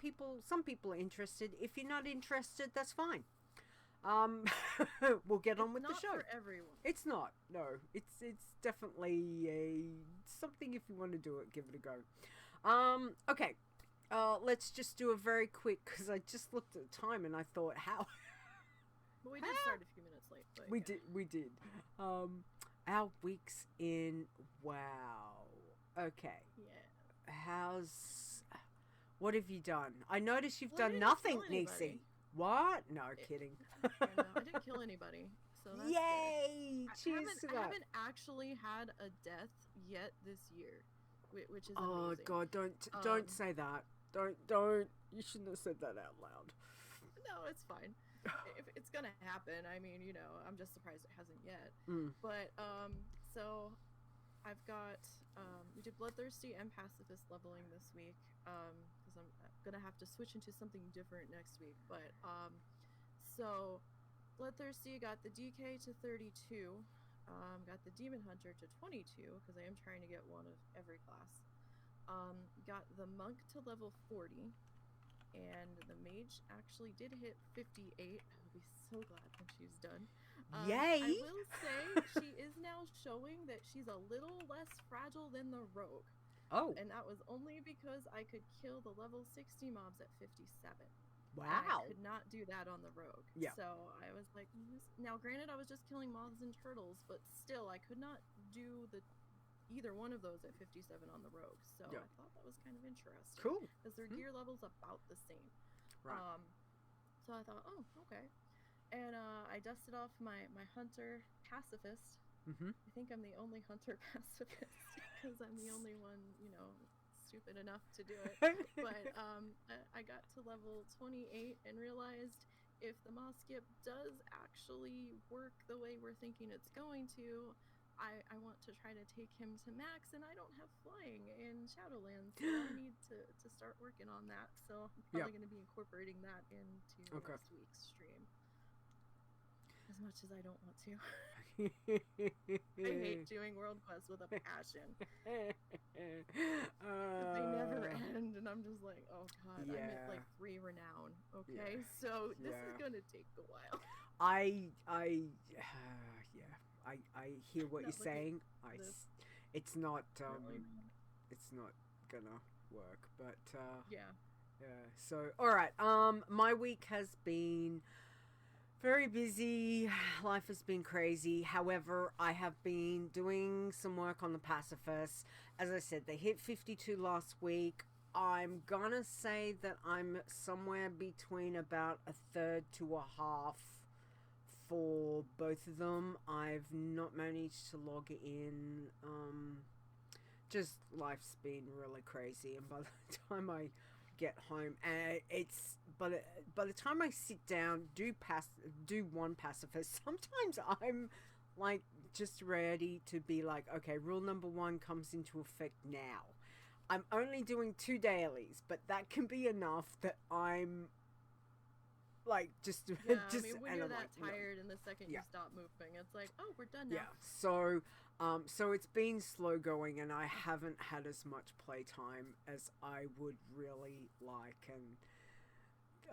some people are interested. If you're not interested, that's fine. We'll get on with the show. It's not for everyone. It's not. No, it's definitely something. If you want to do it, give it a go. Okay. Let's just do a very quick, because I just looked at the time and I thought, how? But we did start a few minutes late. But We did. Our weeks in WoW. Okay. Yeah. What have you done? I noticed you've done nothing, Nisey. What? No, kidding. I didn't kill anybody. So that's yay! Cheers to that. I haven't actually had a death yet this year, which is amazing. Oh God! Don't say that. Don't. You shouldn't have said that out loud. No, it's fine. If it's gonna happen, I mean, I'm just surprised it hasn't yet. But so I've got we did Bloodthirsty and Pacifist leveling this week because I'm gonna have to switch into something different next week. But so Bloodthirsty got the DK to 32, got the Demon Hunter to 22 because I am trying to get one of every class. Got the Monk to level 40. And the mage actually did hit 58. I'll be so glad when she's done. Yay! I will say she is now showing that she's a little less fragile than the rogue. Oh. And that was only because I could kill the level 60 mobs at 57. Wow. I could not do that on the rogue. Yeah. So I was like, now granted I was just killing moths and turtles, but still I could not do either one of those at 57 on the rogue, so I thought that was kind of interesting. Cool. Because their gear level's about the same. Right. So I thought, oh, okay. And I dusted off my hunter pacifist. Mm-hmm. I think I'm the only hunter pacifist because I'm the only one, stupid enough to do it. But I got to level 28 and realized if the moth skip does actually work the way we're thinking it's going to, I want to try to take him to max, and I don't have flying in Shadowlands, so I need to start working on that. So I'm probably going to be incorporating that into next week's stream. As much as I don't want to. I hate doing world quests with a passion. They never end, and I'm just like, oh god, I'm at like 3 renown. Okay, so this is going to take a while. I hear what you're saying. It's not gonna work, but so all right. My week has been very busy. Life has been crazy. However, I have been doing some work on the Pacifist. As I said, they hit 52 last week. I'm gonna say that I'm somewhere between about a third to a half for both of them. I've not managed to log in. Just life's been really crazy, and by the time I get home, and it's by the time I sit down, do one pacifist, sometimes I'm like just ready to be like, okay, rule number 1 comes into effect now. I'm only doing 2 dailies, but that can be enough that I'm like just Yeah, just I mean, when and you're I'm that like, no. tired and the second Yeah. you stop moving, it's like, oh, we're done now. Yeah, so it's been slow going, and I haven't had as much playtime as I would really like, and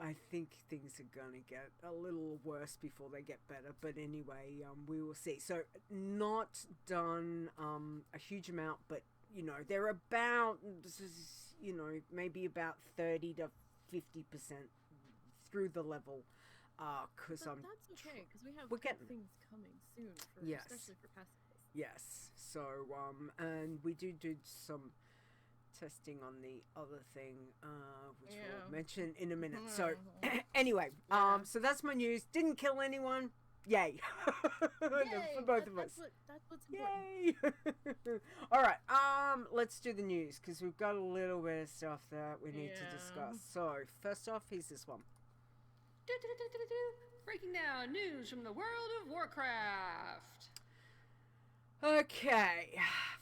I think things are gonna get a little worse before they get better. But anyway, we will see. So not done a huge amount, but you know, they're about, you know, maybe about 30 to 50% through the level. Because But that's okay, because we have we're good getting- things coming soon, Yes. especially for pacifists. Yes. So and we do some testing on the other thing, which Yeah. we'll mention in a minute. So Mhm. anyway, Yeah. so that's my news. Didn't kill anyone. Yay. Yay, For both of us. That's what's important. Yay. All right. Let's do the news, because we've got a little bit of stuff that we need to Yeah. discuss. So first off, here's this one. Breaking down news from the world of Warcraft. Okay,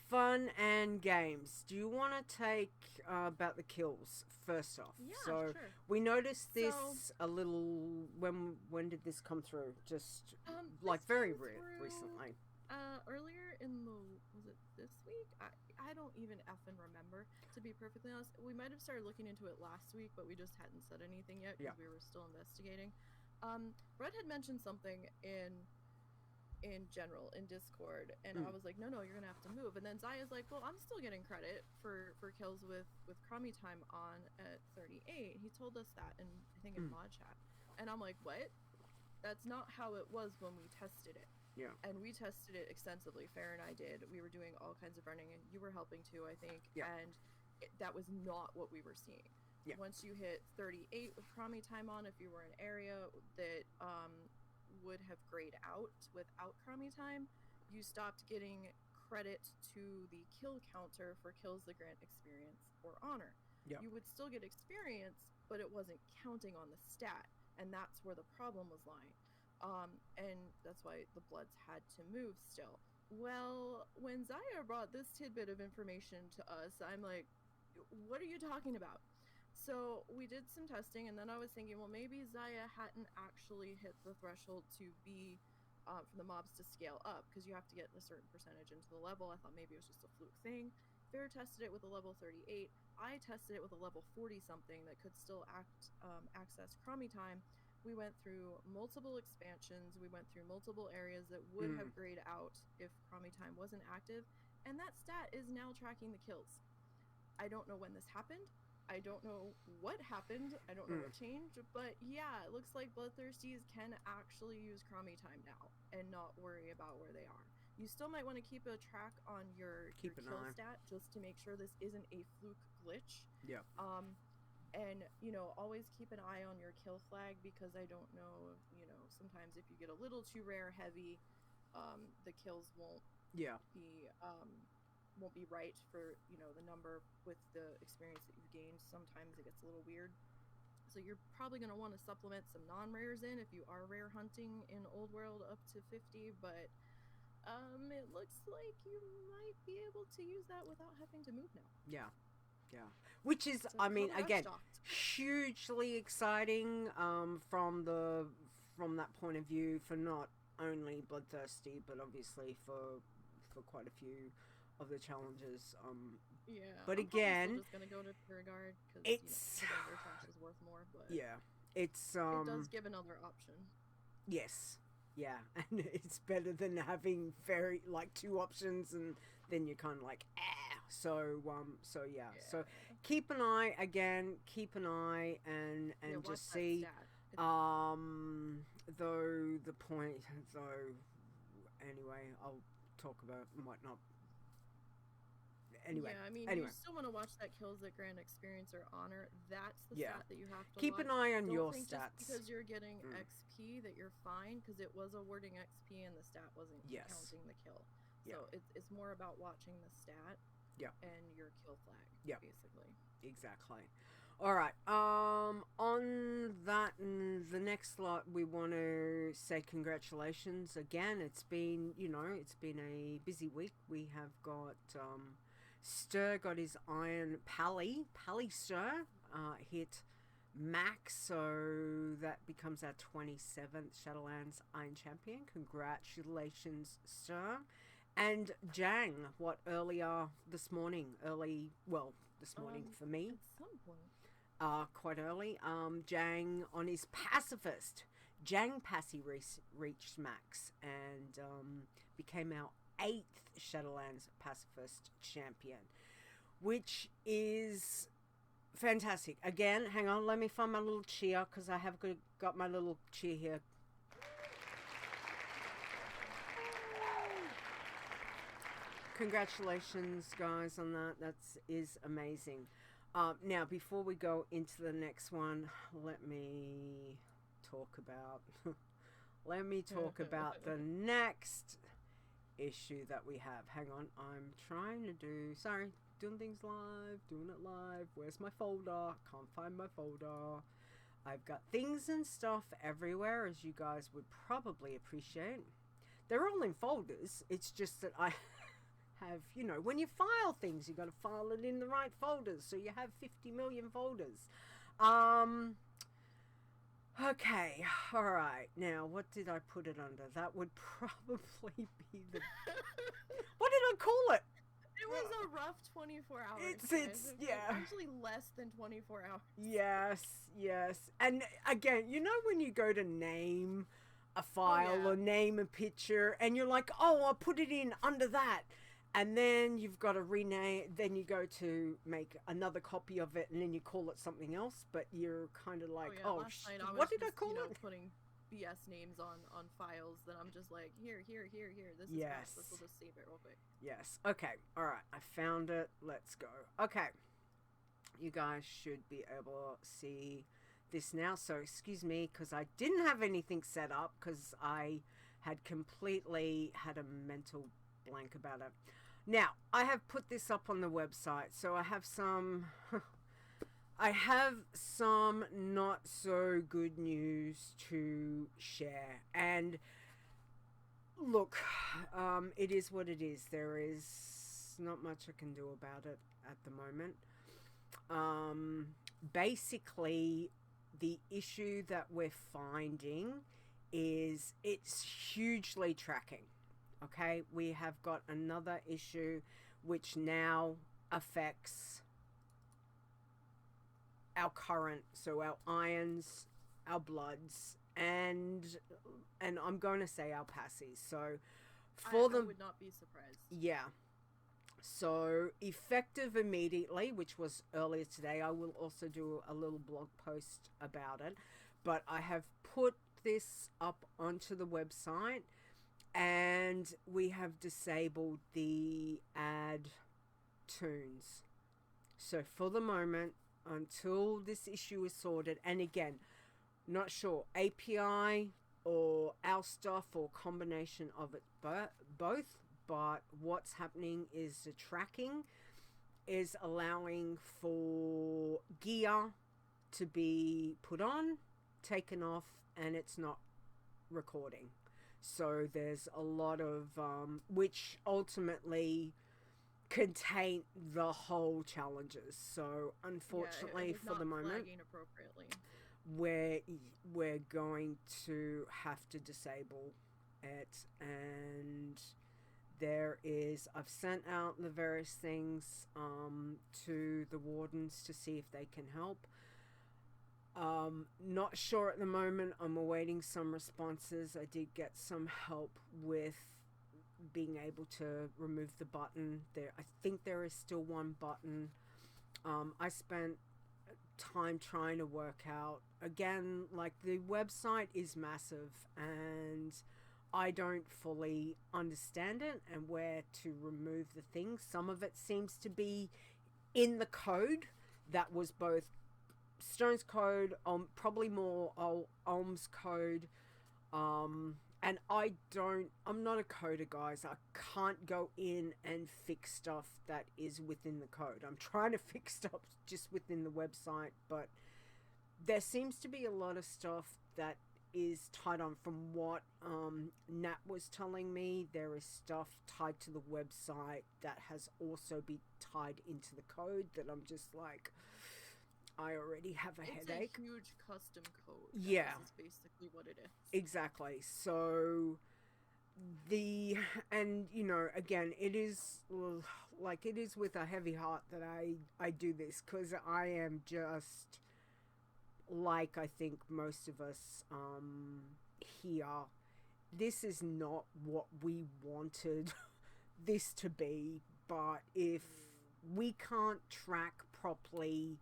fun and games. Do you want to take about the kills first off? Yeah, so sure. we noticed this So- a little. When did this come through? Just like This very came through, recently. Earlier in the, was it this week? I don't even effing remember, to be perfectly honest. We might have started looking into it last week, but we just hadn't said anything yet because Yeah. we were still investigating. Red had mentioned something in general in Discord, and I was like, no, you're gonna have to move. And then Zaya's like, well, I'm still getting credit for kills with Chromie time on at 38. He told us that in, I think, in mod chat, and I'm like, what? That's not how it was when we tested it. Yeah. And we tested it extensively. Fair and I did. We were doing all kinds of running, and you were helping too, I think. Yeah. And that was not what we were seeing. Yeah. Once you hit 38 with Chromie time on, if you were in an area that would have grayed out without Chromie time, you stopped getting credit to the kill counter for kills that grant experience or honor. Yeah. You would still get experience, but it wasn't counting on the stat, and that's where the problem was lying. And that's why the Bloods had to move still. Well, when Zaya brought this tidbit of information to us, I'm like, what are you talking about? So we did some testing, and then I was thinking, well, maybe Zaya hadn't actually hit the threshold to be for the mobs to scale up, because you have to get a certain percentage into the level. I thought maybe it was just a fluke thing. Fair tested it with a level 38. I tested it with a level 40 something that could still access Chromie time. We went through multiple expansions. We went through multiple areas that would have grayed out if Chromie time wasn't active, and that stat is now tracking the kills. I don't know when this happened. I don't know what happened. I don't know what changed, but yeah, it looks like Bloodthirsties can actually use Chromie time now and not worry about where they are. You still might want to keep a track on your kill stat just to make sure this isn't a fluke glitch. Yeah. And, you know, always keep an eye on your kill flag, because I don't know, you know, sometimes if you get a little too rare heavy, the kills won't be right for, you know, the number with the experience that you've gained. Sometimes it gets a little weird. So you're probably going to want to supplement some non-rares in if you are rare hunting in Old World up to 50, but it looks like you might be able to use that without having to move now. Yeah. Which is, So I mean, Chromie again, stocked. hugely exciting from that point of view, for not only Bloodthirsty, but obviously for quite a few of the challenges. Yeah. But I'm probably again, still just gonna go to Purgard because it's their trash is worth more. But yeah, it's it does give another option. yes, yeah, and it's better than having two options, and then you're kind of like So yeah. So keep an eye and Yeah, watch just that see. stat. Though the point, anyway, I'll talk about might not. Anyway, Yeah, I mean, you still want to watch that kills that grant experience or honor. That's the Yeah. stat that you have to keep watch. an eye on Don't your think stats. just because you're getting XP that you're fine, because it was awarding XP and the stat wasn't Yes. counting the kill. Yeah. So it's more about watching the stat Yeah. and your kill flag, Yeah. basically. Exactly. All right. On that, the next lot, we want to say congratulations again. It's been, it's been a busy week. We have got Ster got his Iron Pallyster hit max, so that becomes our 27th Shadowlands Iron champion. Congratulations, Ster. And Jang, earlier this morning, this morning for me. At some point. Quite early. Jang on his Pacifist. Jangpaci reached max and became our 8th Shadowlands Pacifist champion, which is fantastic. Again, hang on, let me find my little cheer, because I have got my little cheer here. Congratulations, guys, on that. That is amazing. Now, before we go into the next one, let me talk about the next issue that we have. Hang on, I'm trying to doing things live, doing it live. Where's my folder? Can't find my folder. I've got things and stuff everywhere, as you guys would probably appreciate. They're all in folders. It's just that I have, when you file things, you got to file it in the right folders, so you have 50 million folders. Okay, all right. Now, what did I put it under? That would probably be the... What did I call it? It was a rough 24 hours. It's yeah. Actually less than 24 hours. Yes. And again, when you go to name a file or name a picture, and you're like, oh, I'll put it in under that. And then you've got to rename, then you go to make another copy of it, and then you call it something else, but you're kind of like, what did I call it? Putting BS names on files, then I'm just like, here, this is fast. Let's just save it real quick. Yes. Okay. All right. I found it. Let's go. Okay. You guys should be able to see this now. So excuse me, because I didn't have anything set up, because I had completely had a mental blank about it. Now, I have put this up on the website, so I have some not so good news to share. And look, it is what it is. There is not much I can do about it at the moment. Basically, the issue that we're finding is it's hugely tracking. Okay, we have got another issue which now affects our current, so our irons, our bloods, and I'm going to say our passies. So I would not be surprised. Yeah. So effective immediately, which was earlier today. I will also do a little blog post about it, but I have put this up onto the website. And we have disabled the add tunes. So for the moment, until this issue is sorted, and again, not sure, API or our stuff or combination of it both, but what's happening is the tracking is allowing for gear to be put on, taken off, and it's not recording. So there's a lot of, which ultimately contain the whole challenges. So unfortunately for the moment, we're going to have to disable it. And I've sent out the various things to the wardens to see if they can help. Not sure at the moment. I'm awaiting some responses. I did get some help with being able to remove the button. I think there is still one button. I spent time trying to work out. Again, like, the website is massive and I don't fully understand it and where to remove the things. Some of it seems to be in the code that was both Stone's code, probably more Olm's code, And I'm not a coder, guys. I can't go in and fix stuff that is within the code. I'm trying to fix stuff just within the website, but there seems to be a lot of stuff that is tied on. From what Nat was telling me, there is stuff tied to the website that has also been tied into the code that I'm just like, I already have a headache. It's a huge custom code. Yeah. This is basically what it is. Exactly. So and you know, again, it is like, it is with a heavy heart that I do this, because I am just, like, I think most of us here, this is not what we wanted this to be. But if we can't track properly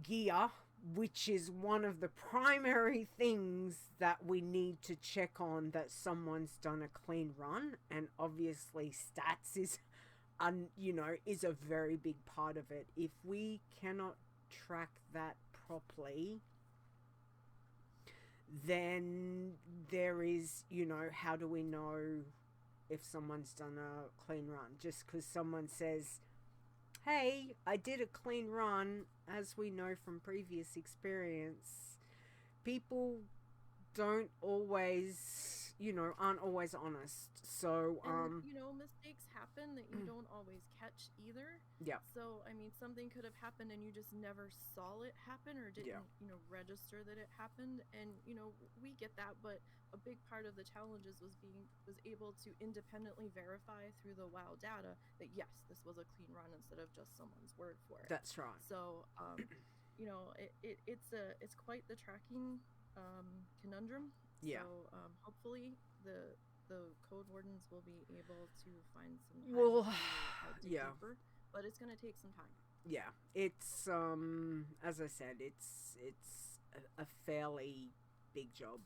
gear, which is one of the primary things that we need to check on, that someone's done a clean run, and obviously stats is is a very big part of it. If we cannot track that properly, then there is, how do we know if someone's done a clean run? Just because someone says, hey, I did a clean run, as we know from previous experience, people don't always, aren't always honest. So, and, mistakes happen that you don't always catch either. Yeah. So, I mean, something could have happened and you just never saw it happen, or didn't, register that it happened. And, we get that, but a big part of the challenges was able to independently verify through the WoW data that yes, this was a clean run instead of just someone's word for it. That's right. So, it's quite the tracking conundrum. Yeah. So, hopefully the code wardens will be able to find some time to deeper, but it's going to take some time. Yeah, it's as I said, it's a fairly big job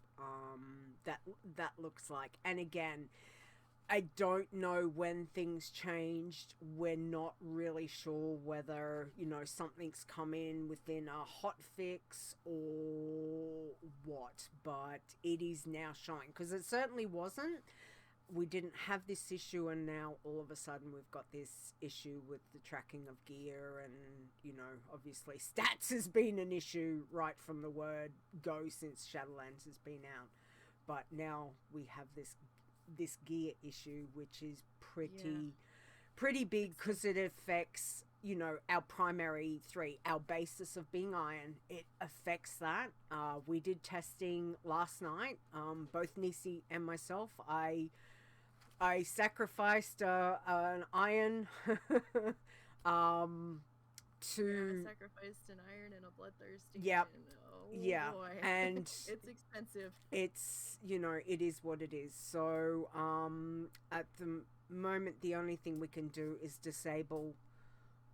that looks like. And again, I don't know when things changed. We're not really sure whether, something's come in within a hot fix or what, but it is now showing, because it certainly wasn't. We didn't have this issue, and now all of a sudden we've got this issue with the tracking of gear, and, obviously stats has been an issue right from the word go since Shadowlands has been out. But now we have this gear issue, which is pretty big, because it affects, our primary three, our basis of being iron. It affects that. We did testing last night, both Nisey and myself. I sacrificed an iron to sacrificed an iron and a bloodthirsty. Yep. Oh, boy. And it's expensive. It's, it is what it is. So at the moment, the only thing we can do is disable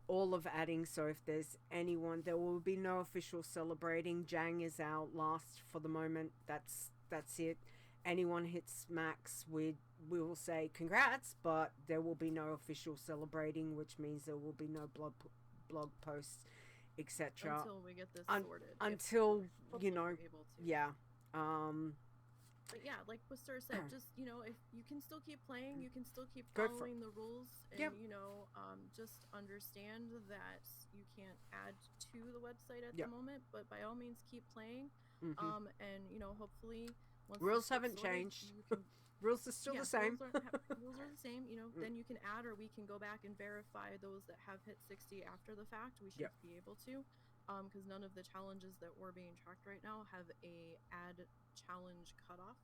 all of adding. So if there's anyone, there will be no official celebrating. Jang is our last for the moment. That's it. Anyone hits max, we will say congrats, but there will be no official celebrating, which means there will be no blog posts, etc. Until we get this sorted. Until, able to. Yeah. But yeah, like what Ster said, just, if you can still keep playing, you can still keep Go following the rules, and, Yep. just understand that you can't add to the website at Yep. the moment, but by all means keep playing. Mm-hmm. And, hopefully once Rules this gets haven't sorted, changed. you can, Rules are still the same. Rules are the same, then you can add, or we can go back and verify those that have hit 60 after the fact. We should be able to, because none of the challenges that were being tracked right now have a add challenge cutoff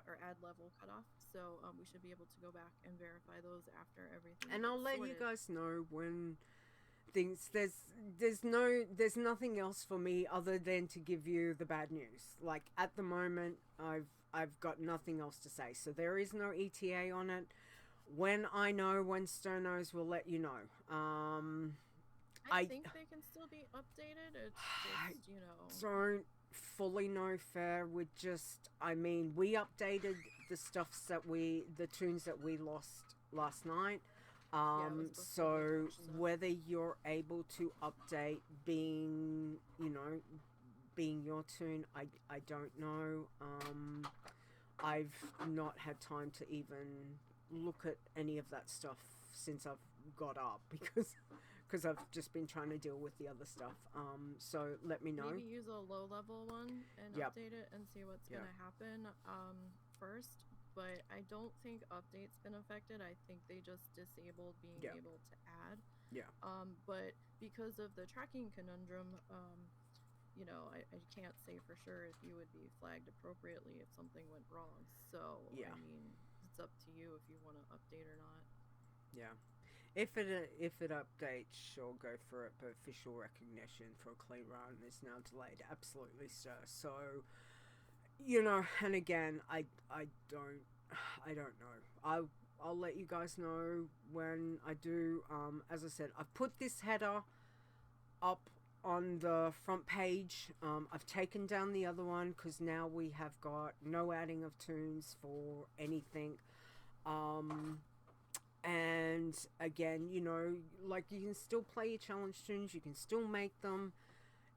or add level cutoff. So we should be able to go back and verify those after everything. And I'll let you sorted. guys know when things, there's nothing else for me other than to give you the bad news. Like, at the moment, I've got nothing else to say. So there is no ETA on it. When I know, when Ster knows, we'll let you know. I think they can still be updated. It's just, don't fully know fair. We updated the tunes that we lost last night. So whether you're able to update being your tune, I don't know. I've not had time to even look at any of that stuff since I've got up because I've just been trying to deal with the other stuff. So let me know. Maybe use a low level one and Yep. update it and see what's Yep. gonna happen first. But I don't think update's been affected. I think they just disabled being Yeah. able to add. Yeah. But because of the tracking conundrum, you know, I can't say for sure if you would be flagged appropriately if something went wrong. So Yeah. I mean, it's up to you if you want to update or not. Yeah. If it updates, sure, go for it. But official recognition for a clean run is now delayed. Absolutely, sir. So, you know, and again, I don't know. I'll let you guys know when I do. As I said, I've put this header up on the front page. I've taken down the other one because now we have got no adding of tunes for anything. And again, you know, like you can still play your challenge tunes, you can still make them,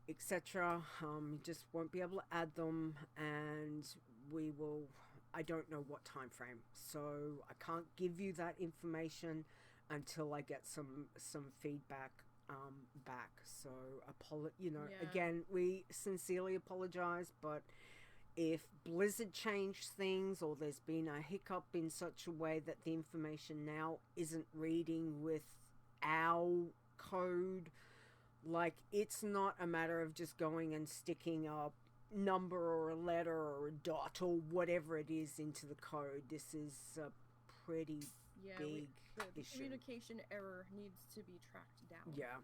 etc. You just won't be able to add them, and we will. I don't know what time frame, so I can't give you that information until I get some feedback back. So Yeah. again, we sincerely apologize, but if Blizzard changed things or there's been a hiccup in such a way that the information now isn't reading with our code, like, it's not a matter of just going and sticking a number or a letter or a dot or whatever it is into the code. This is a pretty Yeah, big the issue. communication error needs to be tracked down. Yeah,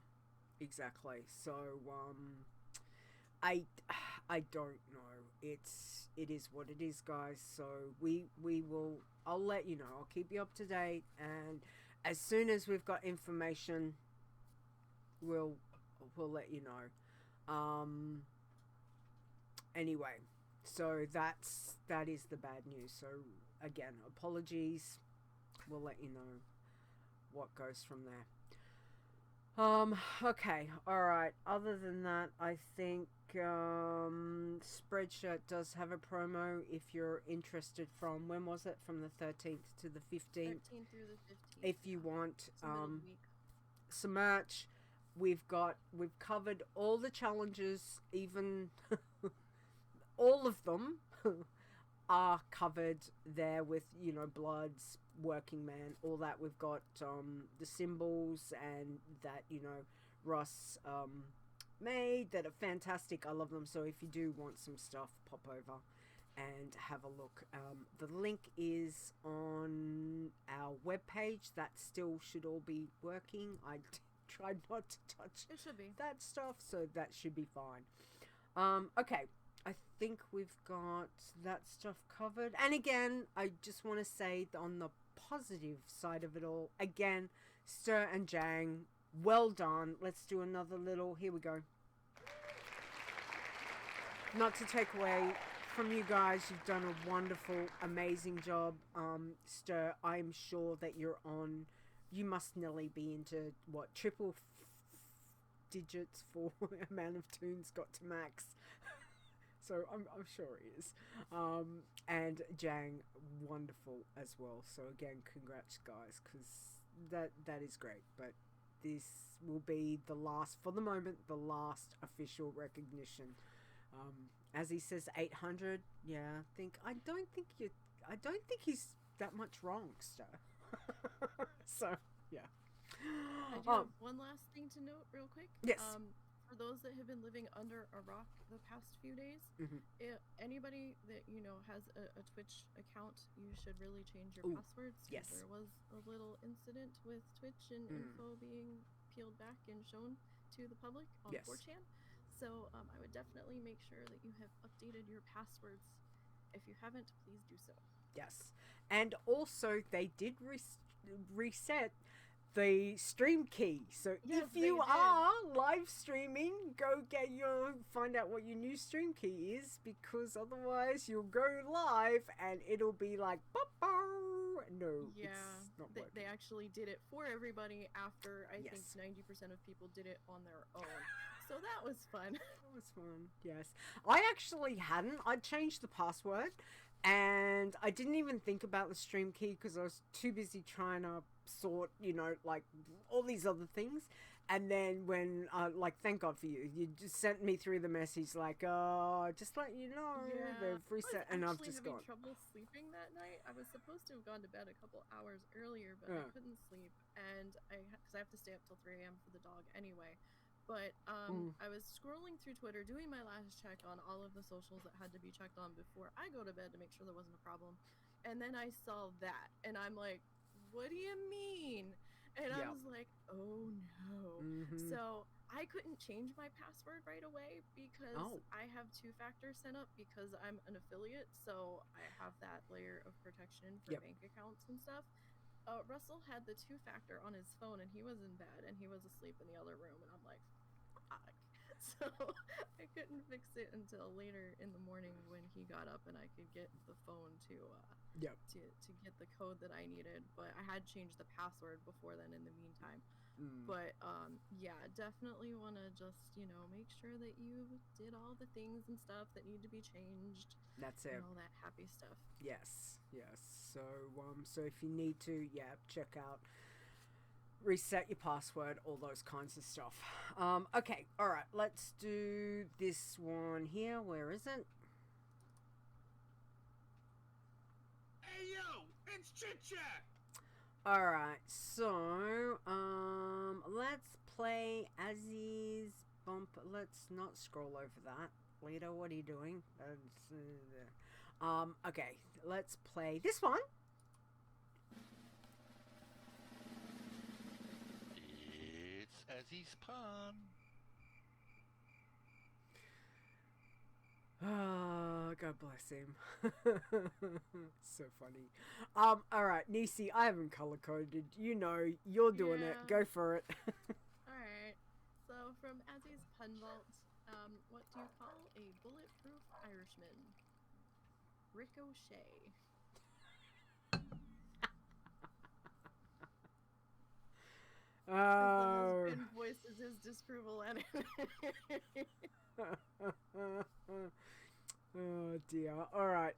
exactly. So, I don't know. It is what it is, guys. So we will. I'll let you know. I'll keep you up to date, and as soon as we've got information, we'll let you know. Anyway, so that is the bad news. So again, apologies. We'll let you know what goes from there. Okay, alright. Other than that, I think Spreadshirt does have a promo if you're interested from, when was it? From the 13th to the 15th. 13th through the 15th. If you want It's the middle of the week. some merch, we've covered all the challenges, even all of them are covered there with, you know, Bloods, Working Man, all that. We've got the symbols and that, you know, Russ made that are fantastic. I love them. So if you do want some stuff, pop over and have a look. The link is on our webpage. That still should all be working. I tried not to touch It should be. that stuff, so that should be fine. Okay, I think we've got that stuff covered. And again, I just want to say that on the positive side of it all, again, Ster and Jang, well done. Let's do another little, here we go. Not to take away from you guys, you've done a wonderful, amazing job. Ster, I'm sure that you must nearly be into, what, triple digits for amount of tunes got to max. So I'm sure he is. And Jang, wonderful as well. So again, congrats guys, because that is great. But this will be the last, for the moment, the last official recognition. As he says, 800. Yeah, I don't think he's that much wrong, Ster. So yeah. I do have one last thing to note real quick. Yes. For those that have been living under a rock the past few days, anybody that, you know, has a Twitch account, you should really change your passwords. Yes. There was a little incident with Twitch and info being peeled back and shown to the public on 4chan. So I would definitely make sure that you have updated your passwords. If you haven't, please do so. Yes. And also, they did reset the stream key. So Yes, if you they did. are live streaming, find out what your new stream key is, because otherwise you'll go live and it'll be like, no, Yeah, it's not working. they actually did it for everybody after I Yes. think 90% of people did it on their own. So that was fun. That was fun, yes. I actually hadn't. I changed the password, And I didn't even think about the stream key because I was too busy trying to sort, like all these other things. And then when, thank God for you, you just sent me through the message like, just let you know, they've reset, and I've just gone. I was having trouble sleeping that night. I was supposed to have gone to bed a couple hours earlier, but I couldn't sleep, and because I have to stay up till 3 a.m. for the dog anyway. But I was scrolling through Twitter, doing my last check on all of the socials that had to be checked on before I go to bed to make sure there wasn't a problem, and then I saw that, and I'm like, what do you mean? And I was like, oh no. So I couldn't change my password right away because I have 2-factor set up because I'm an affiliate. So I have that layer of protection for bank accounts and stuff. Russell had the 2-factor on his phone and he was in bed and he was asleep in the other room. And I'm like, fuck. So I couldn't fix it until later in the morning when he got up and I could get the phone to get the code that I needed. But I had changed the password before then in the meantime. But yeah, definitely want to just, make sure that you did all the things and stuff that need to be changed. That's it. And all that happy stuff. Yes. So if you need to, check out, reset your password, all those kinds of stuff. Okay, all right, let's do this one here. Where is it? Hey yo, it's Chit Chat. All right, so let's play Azzy's bump. Let's not scroll over that. Leeta, what are you doing? Okay, let's play this one. It's Azzy's Pun. Oh, God bless him. So funny. Alright, Nisey, I haven't color-coded. You're doing it. Go for it. Alright. So, from Azzy's Pun Vault, what do you call a bulletproof Irishman? Ricochet. Oh. His voices his disapproval at it. Oh dear. Alright,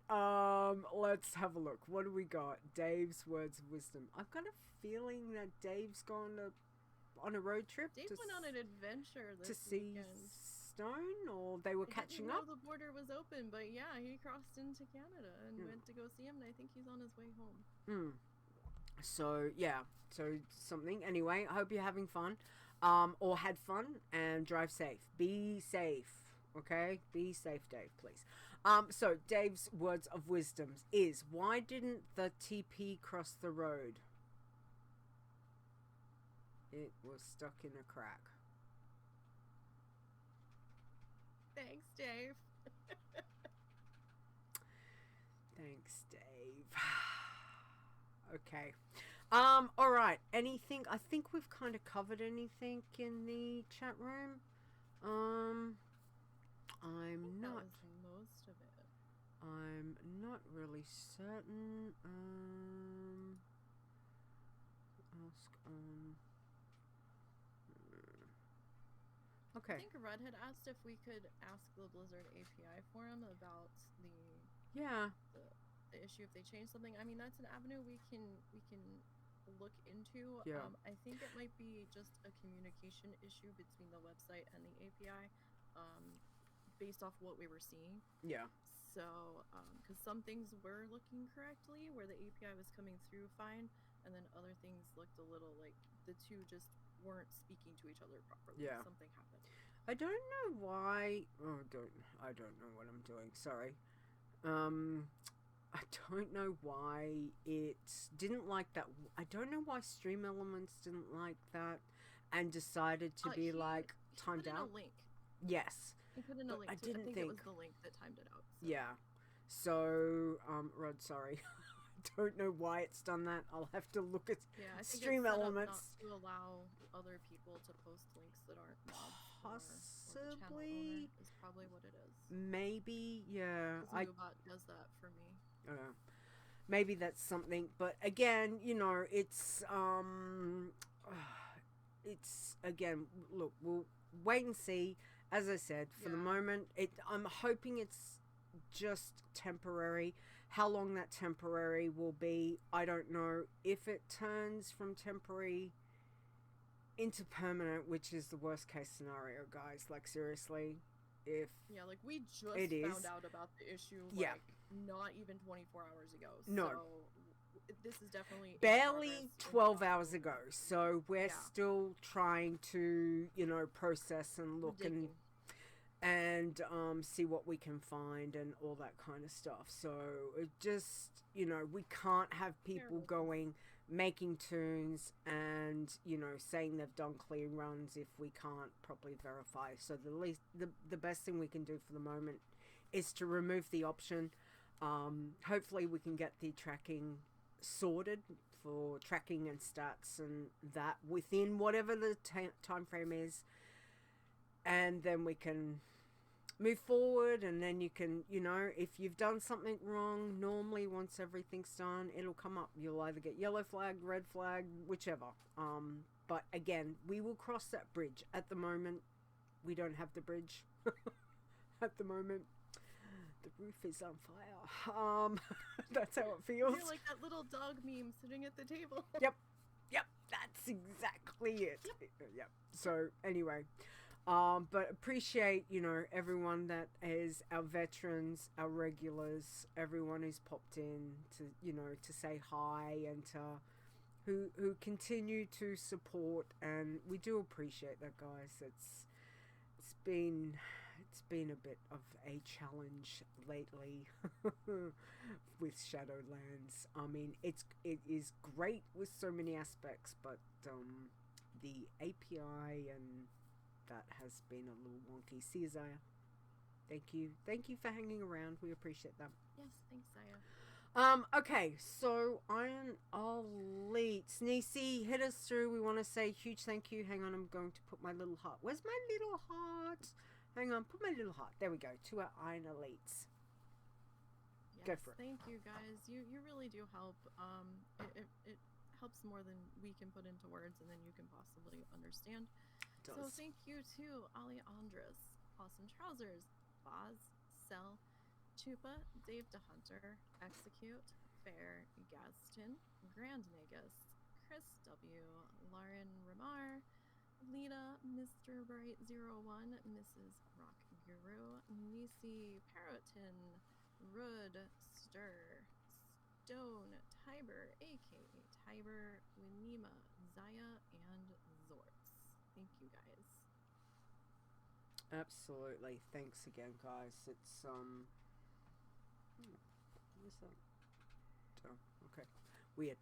let's have a look. What do we got? Dave's words of wisdom. I've got a feeling that Dave's gone on a road trip. Dave went on an adventure to see weekend. Stone, or they were catching up? The border was open, but yeah, he crossed into Canada and went to go see him, and I think he's on his way home. So yeah, something. Anyway, I hope you're having fun, or had fun, and drive safe. Be safe, okay? Be safe, Dave, please. So Dave's words of wisdom is: why didn't the TP cross the road? It was stuck in a crack. Thanks, Dave. Thanks, Dave. Okay. All right. Anything? I think we've kind of covered anything in the chat room. I'm not. That was most of it. I'm not really certain. Ask on. Okay. I think Rudd had asked if we could ask the Blizzard API for him about the issue if they change something. I mean, that's an avenue we can look into. Yeah. I think it might be just a communication issue between the website and the API, based off what we were seeing. Yeah. So, because some things were looking correctly, where the API was coming through fine, and then other things looked a little like the two just weren't speaking to each other properly. Yeah. Something happened. I don't know why. I don't know what I'm doing. Sorry. I don't know why it didn't like that. I don't know why Stream Elements didn't like that and decided to be timed out. A link. Yes. He put in a link. I didn't think it was the link that timed it out. So. Yeah. So, Rod, sorry. I don't know why it's done that. I'll have to look at I think Stream it's Elements. Not to allow other people to post links that aren't mods. Possibly. Is probably what it is. Maybe, yeah. Newbot does that for me. Maybe that's something, but again, it's again. Look, we'll wait and see. As I said, for the moment, I'm hoping it's just temporary. How long that temporary will be, I don't know. If it turns from temporary into permanent, which is the worst case scenario, guys, like seriously, if like we just it found is, out about the issue yeah, not even 24 hours ago. No. So this is definitely in barely progress, 12 hours ago, so we're Yeah. still trying to, you know, process and look Digging. and see what we can find and all that kind of stuff. So it just, you know, we can't have people going making tunes and, you know, saying they've done clear runs if we can't properly verify. So the best thing we can do for the moment is to remove the option. Hopefully we can get the tracking sorted for tracking and stats and that within whatever the time frame is, and then we can move forward. And then you can, you know, if you've done something wrong, normally once everything's done, it'll come up. You'll either get yellow flag, red flag, whichever. But again, we will cross that bridge. At the moment, we don't have the bridge. At the moment, the roof is on fire. That's how it feels. You're like that little dog meme sitting at the table. Yep, that's exactly it. Yep. So anyway, but appreciate, you know, everyone that is our veterans, our regulars, everyone who's popped in to, you know, to say hi and to who continue to support, and we do appreciate that, guys. It's been a bit of a challenge lately with Shadowlands. I mean, it is great with so many aspects, but the API and that has been a little wonky. See you, Zaya. Thank you for hanging around. We appreciate that. Yes, thanks, Zaya. Okay, so Iron Elite. Nisey, hit us through. We want to say huge thank you. Hang on, I'm going to put my little heart. Where's my little heart? Hang on, put my little heart. There we go. To our Iron Elites. Yes, Go for it. Thank you, guys. You really do help. It helps more than we can put into words, and then you can possibly understand. So thank you to Ali Andres, Awesome Trousers, Boz, Cell, Chupa, Dave DeHunter, Execute, Fair, Gaston, Grand Negus, Chris W, Lauren Ramar, Leeta, Mr. Bright01, Mrs. Rock Guru, Nisey Parotin, Rud, Ster, Stone, Tiber, aka Tiber, Winima, Zaya, and Zorts. Thank you, guys. Absolutely. Thanks again, guys. It's what is that? Oh, okay. Weird.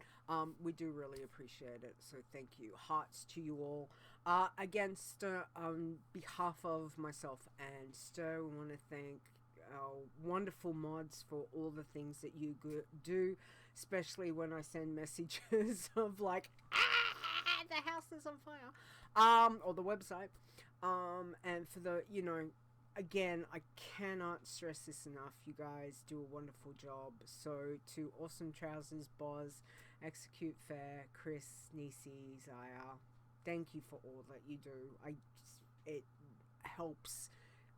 We do really appreciate it, so thank you. Hearts to you all. Again, Ster, on behalf of myself and Ster, we want to thank our wonderful mods for all the things that you do, especially when I send messages of like, the house is on fire, or the website, and for the, you know, again, I cannot stress this enough. You guys do a wonderful job. So to Awesome Trousers, Boz, Execute Fair, Chris, Nisey, Zaya, thank you for all that you do. It helps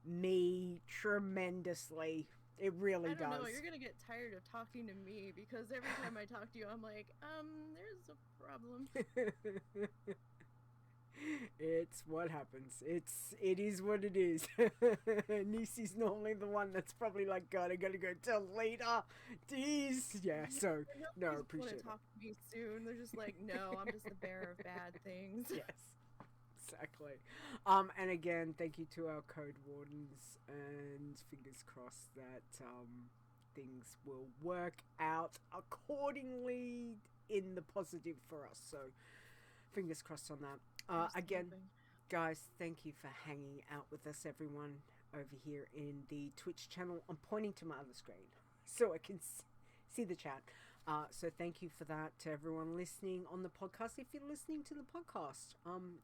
me tremendously. It really does. I don't know, you're gonna get tired of talking to me, because every time I talk to you, I'm like, there's a problem. It's what happens. It is what it is. Nisey's normally the one that's probably like, God, I gotta go tell Leeta. Jeez. Yeah, so, no, Please appreciate want it. to talk to me soon. They're just like, no, I'm just the bearer of bad things. Yes, exactly. And again, thank you to our code wardens, and fingers crossed that things will work out accordingly in the positive for us. So, fingers crossed on that. Again, guys, thank you for hanging out with us, everyone, over here in the Twitch channel. I'm pointing to my other screen so I can see the chat. So thank you for that to everyone listening on the podcast. If you're listening to the podcast,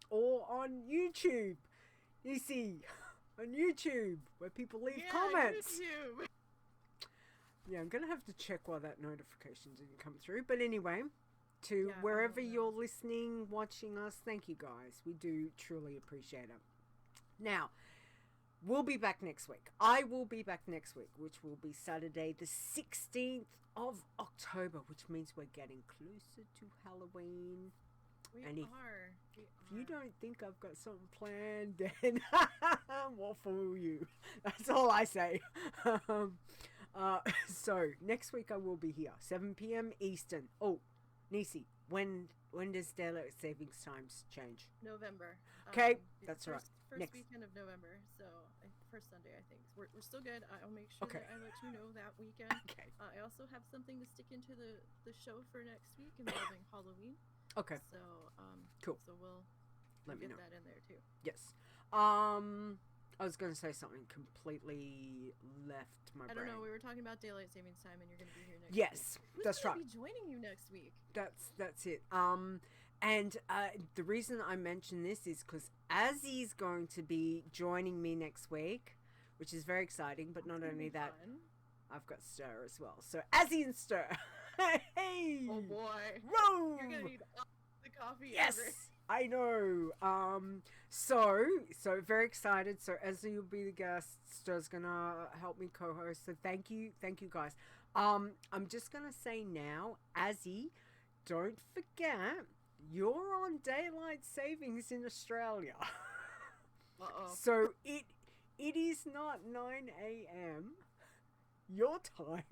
or on YouTube, you see, on YouTube, where people leave comments. YouTube. Yeah, I'm going to have to check why that notification didn't come through. But anyway, to wherever you're listening, watching us, thank you, guys. We do truly appreciate it. Now, we'll be back next week. I will be back next week, which will be Saturday the 16th of October, which means we're getting closer to Halloween. We And if you don't think I've got something planned, then we'll fool you. That's all I say. So next week I will be here, 7 p.m. Eastern. Oh, Nisey, when does daylight savings times change? November. Okay, that's right. First Next. weekend of November, so first Sunday, I think. We're still good. I'll make sure that I let you know that weekend. Okay. I also have something to stick into the show for next week involving Halloween. Okay. So Cool. So we'll Let me get know. that in there too. Yes. I was going to say something completely left my brain. I don't know. We were talking about daylight savings time, and you're going to be here next week. Yes, Who's that's gonna right. be joining you next week? That's it. And the reason I mention this is because Azzy's going to be joining me next week, which is very exciting. But not only that, I've got Ster as well. So Azzy and Ster. Hey! Oh boy! Whoa! You're gonna need all the coffee Yes, ever. I know. So very excited. So Azzy will be the guest. Ster's gonna help me co-host. So thank you guys. I'm just gonna say now, Azzy, don't forget you're on daylight savings in Australia. Uh-oh. So it is not 9 a.m. your time.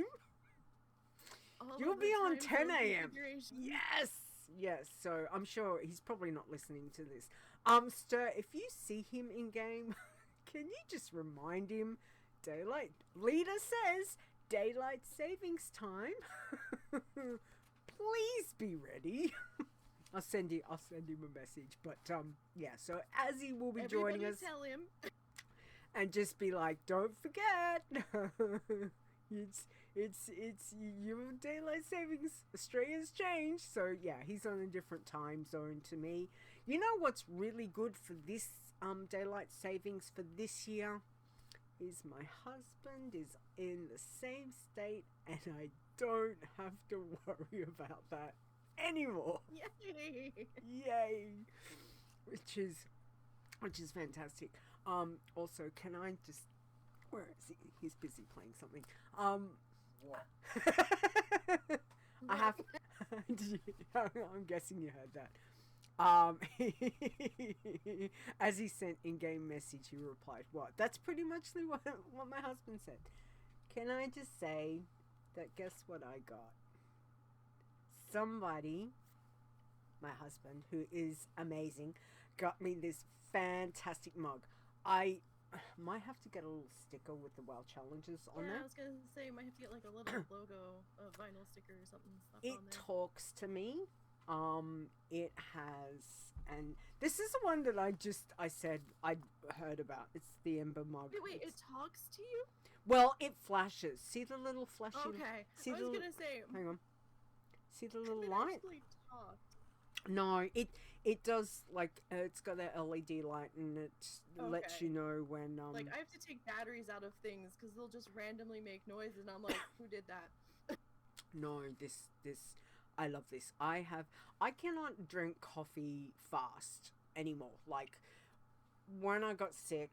All You'll of be the on time 10 zone a.m. configuration. Yes. So I'm sure he's probably not listening to this. Ster, if you see him in game, can you just remind him daylight? Leeta says daylight savings time. Please be ready. I'll send him a message. But yeah. So Azzy will be joining us. Tell him. And just be like, don't forget. It's your daylight savings. Australia's changed, so yeah, he's on a different time zone to me. You know what's really good for this daylight savings for this year is my husband is in the same state, and I don't have to worry about that anymore. Yay! Yay! Which is fantastic. Also, can I just? Where is he? He's busy playing something. I have. I'm guessing you heard that. As he sent in-game message, he replied, "What?" That's pretty much what my husband said. Can I just say that? Guess what I got? Somebody, my husband, who is amazing, got me this fantastic mug. I might have to get a little sticker with the WoW challenges on Yeah, there. I was gonna say, might have to get like a little logo, a vinyl sticker or something stuff It on there. talks to me. It has, and this is the one that I said I heard about. It's the Ember mug. Wait, it talks to you? Well, it flashes. See the little flashy. Okay. See I was the gonna say. hang on. See the little It light? actually talked. No, it does, like, it's got that LED light, and it lets Okay. you know when Like, I have to take batteries out of things because they'll just randomly make noise, and I'm like, who did that? No, this I love this. I cannot drink coffee fast anymore. Like, when I got sick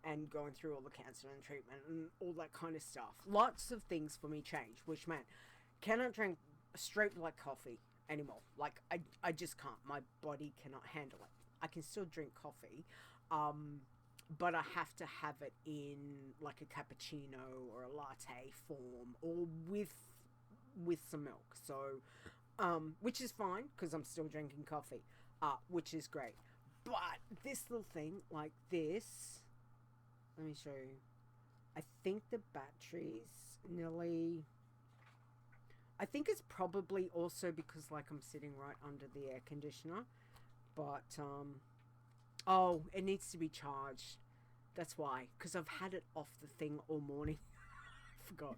and going through all the cancer and treatment and all that kind of stuff, lots of things for me changed, which meant cannot drink straight black coffee anymore. Like, I just can't. My body cannot handle it. I can still drink coffee, but I have to have it in like a cappuccino or a latte form, or with some milk. So, which is fine because I'm still drinking coffee, which is great. But this little thing like this, let me show you. I think the battery's nearly. I think it's probably also because, like, I'm sitting right under the air conditioner, but oh, it needs to be charged. That's why, because I've had it off the thing all morning. I forgot.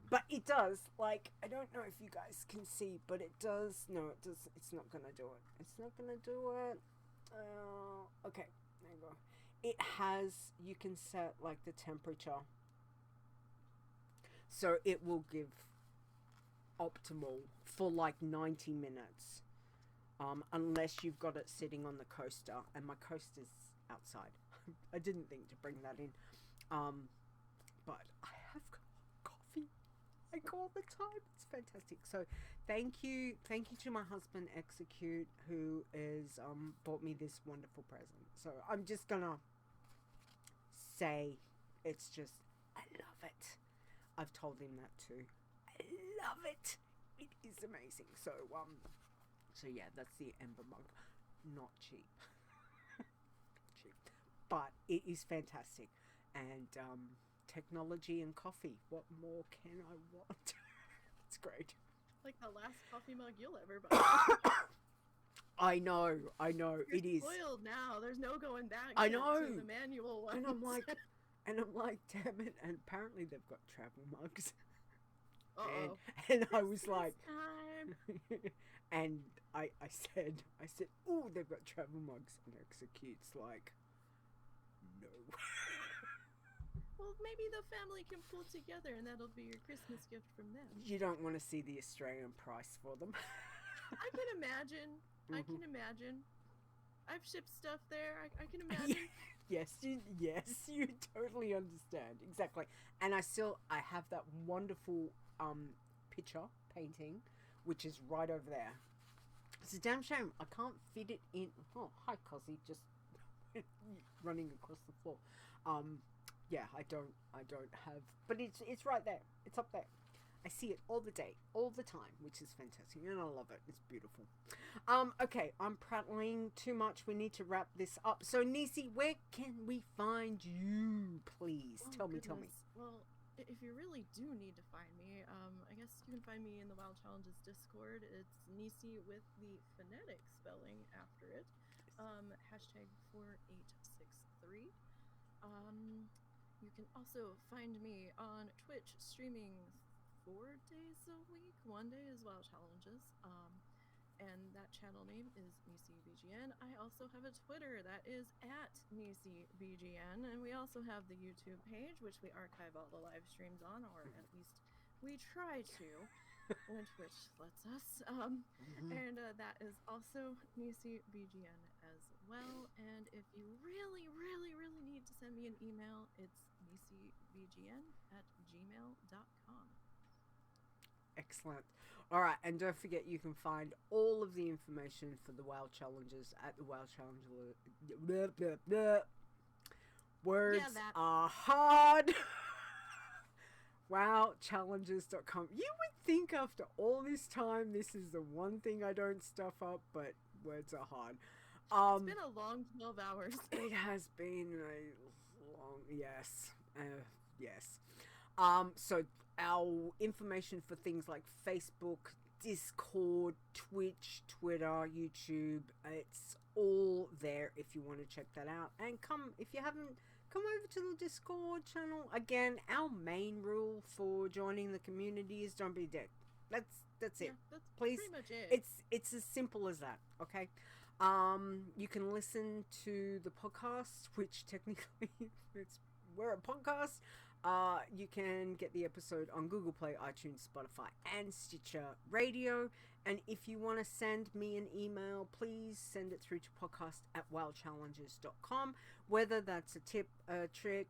But it does, like, I don't know if you guys can see, but it does. No, it does. It's not gonna do it. It's not gonna do it. Okay, there you go. It has. You can set like the temperature, so it will give optimal for like 90 minutes, unless you've got it sitting on the coaster, and my coaster's outside. I didn't think to bring that in. But I have coffee like all the time. It's fantastic. So thank you to my husband Execute, who is bought me this wonderful present. So I'm just gonna say it's just, I love it. I've told him that too. I love it. It is amazing. So yeah, that's the Ember mug. Not cheap. Cheap. But it is fantastic. And technology and coffee. What more can I want? It's great. Like the last coffee mug you'll ever buy. I know. You're it is. spoiled now. There's no going back. I know. To the manual ones. And I'm like, damn it. And apparently they've got travel mugs. Uh-oh. And I was like, Time. and I said, oh, they've got travel mugs. And Execute's like, no. Well, maybe the family can pull together and that'll be your Christmas gift from them. You don't want to see the Australian price for them. I can imagine. Mm-hmm. I can imagine. I've shipped stuff there. I can imagine. Yes, you totally understand. Exactly. And I have that wonderful picture painting, which is right over there. It's a damn shame I can't fit it in. Oh, hi, Cosy, just running across the floor. Yeah, I don't have, but it's right there. It's up there. I see it all the time, which is fantastic, and I love it. It's beautiful. Okay, I'm prattling too much. We need to wrap this up. So, Nisey, where can we find you, please? Tell me. Well, if you really do need to find me, I guess you can find me in the WoW Challenges Discord. It's Nisey with the phonetic spelling after it. Hashtag 4863. You can also find me on Twitch streaming 4 days a week. 1 day is WoW Challenges. And that channel name is NiseyBGN. I also have a Twitter that is at NiseyBGN, and we also have the YouTube page, which we archive all the live streams on, or at least we try to, when Twitch lets us. And that is also NiseyBGN as well. And if you really, really, really need to send me an email, it's NiseyBGN@gmail.com. Excellent. All right, and don't forget you can find all of the information for the WoW Challenges at the WoW Challenges. Words are hard. WoWchallenges.com. You would think after all this time, this is the one thing I don't stuff up, but words are hard. It's been a long 12 hours. It has been a long, yes. So our information for things like Facebook, Discord, Twitch, Twitter, YouTube, it's all there if you want to check that out. And if you haven't, come over to the Discord channel. Again, our main rule for joining the community is don't be a dick. That's it. Yeah, that's please. Pretty much it. It's as simple as that, okay? You can listen to the podcast, which technically we're a podcast. You can get the episode on Google Play, iTunes, Spotify, and Stitcher Radio. And if you want to send me an email, please send it through to podcast@wildchallenges.com. Whether that's a tip, a trick,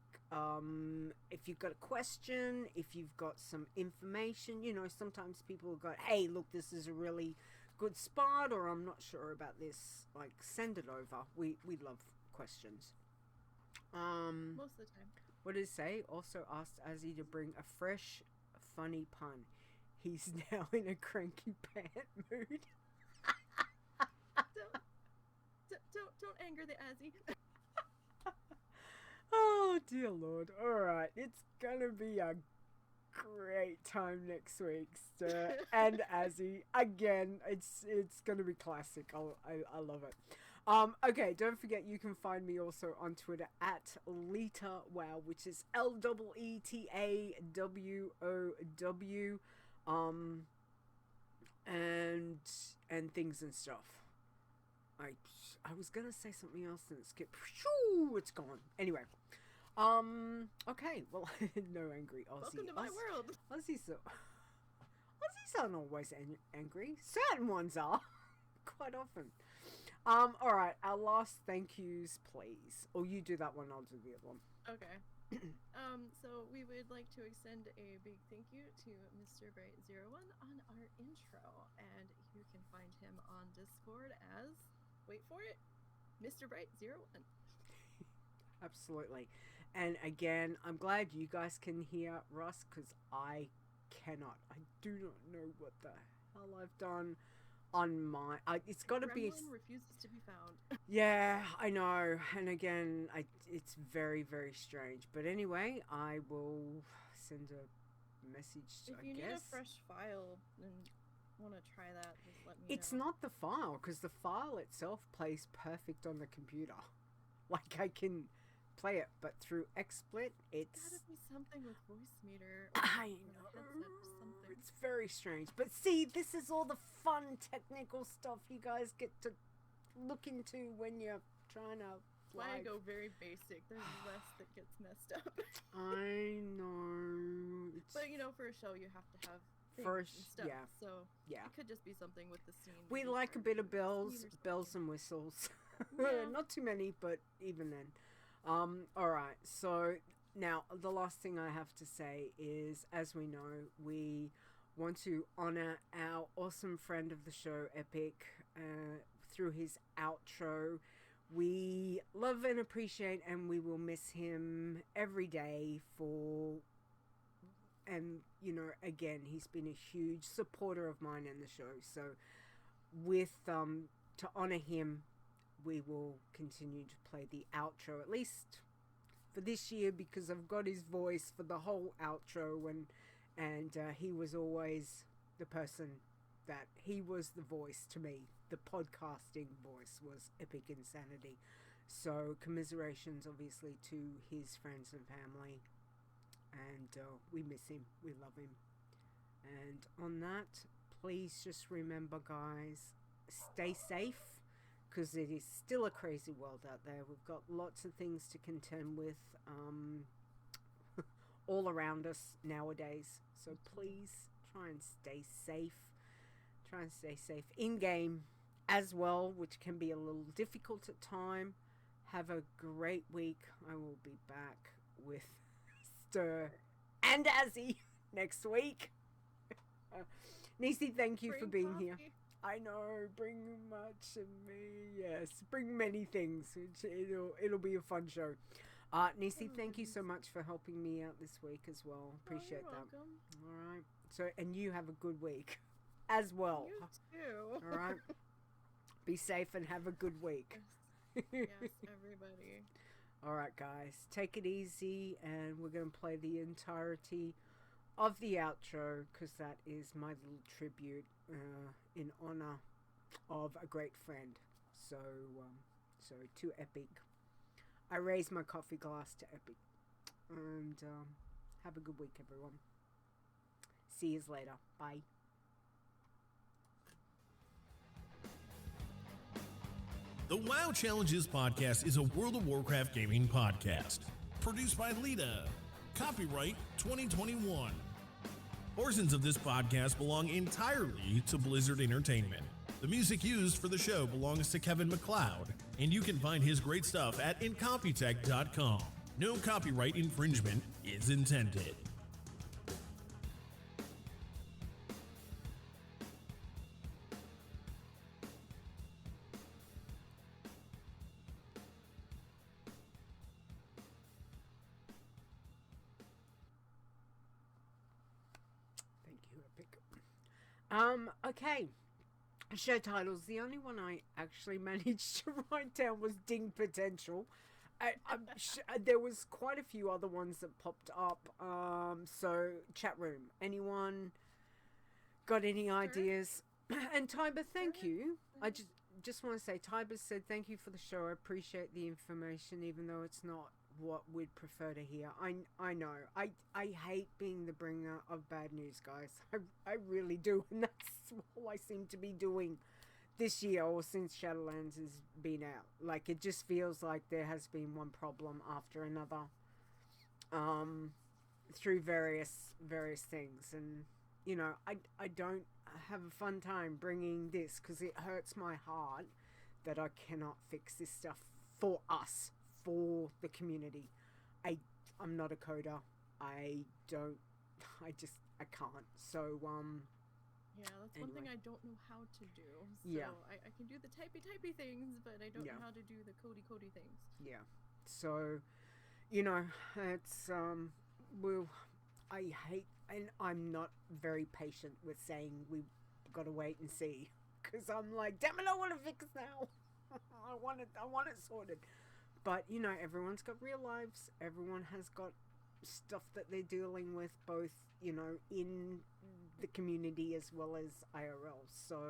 if you've got a question, if you've got some information, sometimes people go, hey, look, this is a really good spot, or I'm not sure about this, like, send it over. We love questions. Most of the time. What did it say? Also asked Azzy to bring a fresh, funny pun. He's now in a cranky pant mood. Don't anger the Azzy. Oh dear Lord! All right, it's gonna be a great time next week, Ster and Azzy. Again, it's gonna be classic. I love it. Okay, don't forget you can find me also on Twitter at LeetaWow, which is LEETAWOW, and things and stuff. I was gonna say something else and it skipped. Shoo, it's gone. Anyway, okay, well, no angry Aussie. Welcome to my world. Aussies aren't always angry. Certain ones are, quite often. All right. Our last thank yous, please. Or you do that one. I'll do the other one. Okay. So we would like to extend a big thank you to Mr. Bright01 on our intro, and you can find him on Discord as, wait for it, Mr. Bright01. Absolutely. And again, I'm glad you guys can hear Russ, because I cannot. I do not know what the hell I've done on my... it's got to be... Gremlin refuses to be found. Yeah, I know. And again, it's very, very strange. But anyway, I will send a message, If you need a fresh file and want to try that, just let me know. It's not the file, because the file itself plays perfect on the computer. Like, I can play it, but through XSplit, it's... Gotta be something with voice meter. I know. It's very strange. But see, this is all the fun technical stuff you guys get to look into when you're trying to... Why I go very basic. There's less that gets messed up. I know. But you know, for a show, you have to have things First, and stuff. yeah. So Yeah. it could just be something with the scene. We maybe like a for bit of scene or bells something. and whistles. Yeah. Not too many, but even then. Alright, so now the last thing I have to say is, as we know, we want to honor our awesome friend of the show, Epic, through his outro. We love and appreciate, and we will miss him every day and you know, again, he's been a huge supporter of mine and the show. So with to honor him, we will continue to play the outro, at least for this year, because I've got his voice for the whole outro, and he was always the person that he was the voice to me. The podcasting voice was Epic Insanity. So commiserations, obviously, to his friends and family, and we miss him, we love him. And on that, please just remember, guys, stay safe, because it is still a crazy world out there. We've got lots of things to contend with all around us nowadays. So please try and stay safe. Try and stay safe in-game as well, which can be a little difficult at time. Have a great week. I will be back with Ster and Azzy next week. Nisey, thank you for being here. I know, bring much of me, yes, bring many things, which it'll be a fun show. Nisey, thank you so much for helping me out this week as well. Appreciate that. Welcome. All right, so, and you have a good week as well. You too. All right, be safe and have a good week. Yes, everybody. All right, guys, take it easy, and we're going to play the entirety of the outro, because that is my little tribute in honor of a great friend. So to Epic, I raise my coffee glass to Epic, and have a good week, everyone. See you later. Bye. The WoW Challenges podcast is a World of Warcraft gaming podcast. Produced by Leeta. Copyright 2021. Portions of this podcast belong entirely to Blizzard Entertainment. The music used for the show belongs to Kevin MacLeod, and you can find his great stuff at incompetech.com. No copyright infringement is intended. Okay. Show titles. The only one I actually managed to write down was Ding Potential. There was quite a few other ones that popped up. So, chat room. Anyone got any ideas? And Tiber, thank you. I just want to say, Tiber said, thank you for the show. I appreciate the information, even though it's not what we'd prefer to hear. I know. I hate being the bringer of bad news, guys. I really do, and that's all I seem to be doing this year, or since Shadowlands has been out. Like, it just feels like there has been one problem after another, through various things, and you know, I don't have a fun time bringing this, because it hurts my heart that I cannot fix this stuff for us, for the community. I'm not a coder. I can't. So, yeah, that's one thing I don't know how to do. So Yeah. I can do the typey things, but I don't know how to do the cody things. Yeah. So, you know, it's, well, I hate, and I'm not very patient with saying we've got to wait and see. Because I'm like, damn it, I want to fix now. I want it sorted. But, you know, everyone's got real lives. Everyone has got stuff that they're dealing with, both, you know, in the community as well as IRL. So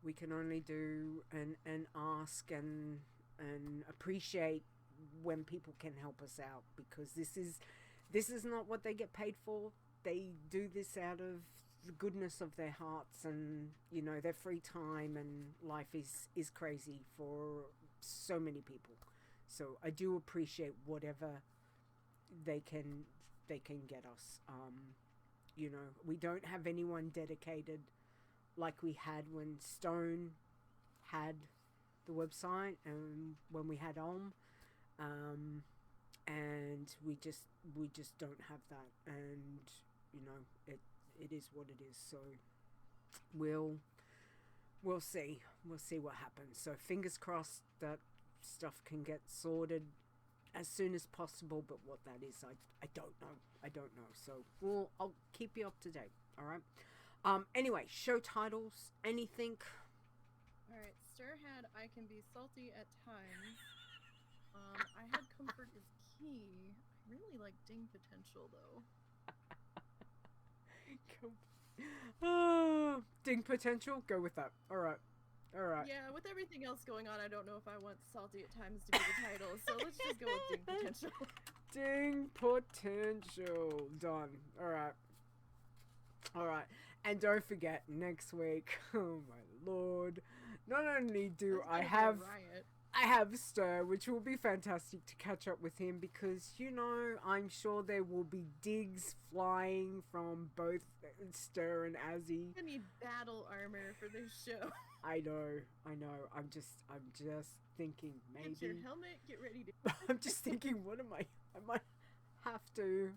we can only do and ask and appreciate when people can help us out, because this is not what they get paid for. They do this out of the goodness of their hearts and, you know, their free time, and life is crazy for so many people. So I do appreciate whatever they can get us. You know, we don't have anyone dedicated like we had when Stone had the website and when we had Olm, and we just don't have that. And, you know, it is what it is. So we'll see what happens. So fingers crossed that stuff can get sorted as soon as possible, but what that is, I don't know. So I'll keep you up to date. All right. Anyway, show titles, anything. All right, Ster had I can be salty at times. I had comfort is key. I really like ding potential though. Ding potential, go with that. All right. Yeah, with everything else going on, I don't know if I want salty at times to be the title, so let's just go with ding potential. Ding potential, done. All right. And don't forget, next week, oh my lord, not only do I have Ster, which will be fantastic to catch up with him, because, you know, I'm sure there will be digs flying from both Ster and Azzy. I need battle armor for this show. I know. I'm just thinking maybe. Get your helmet, get ready to. I'm just thinking, what am I might have to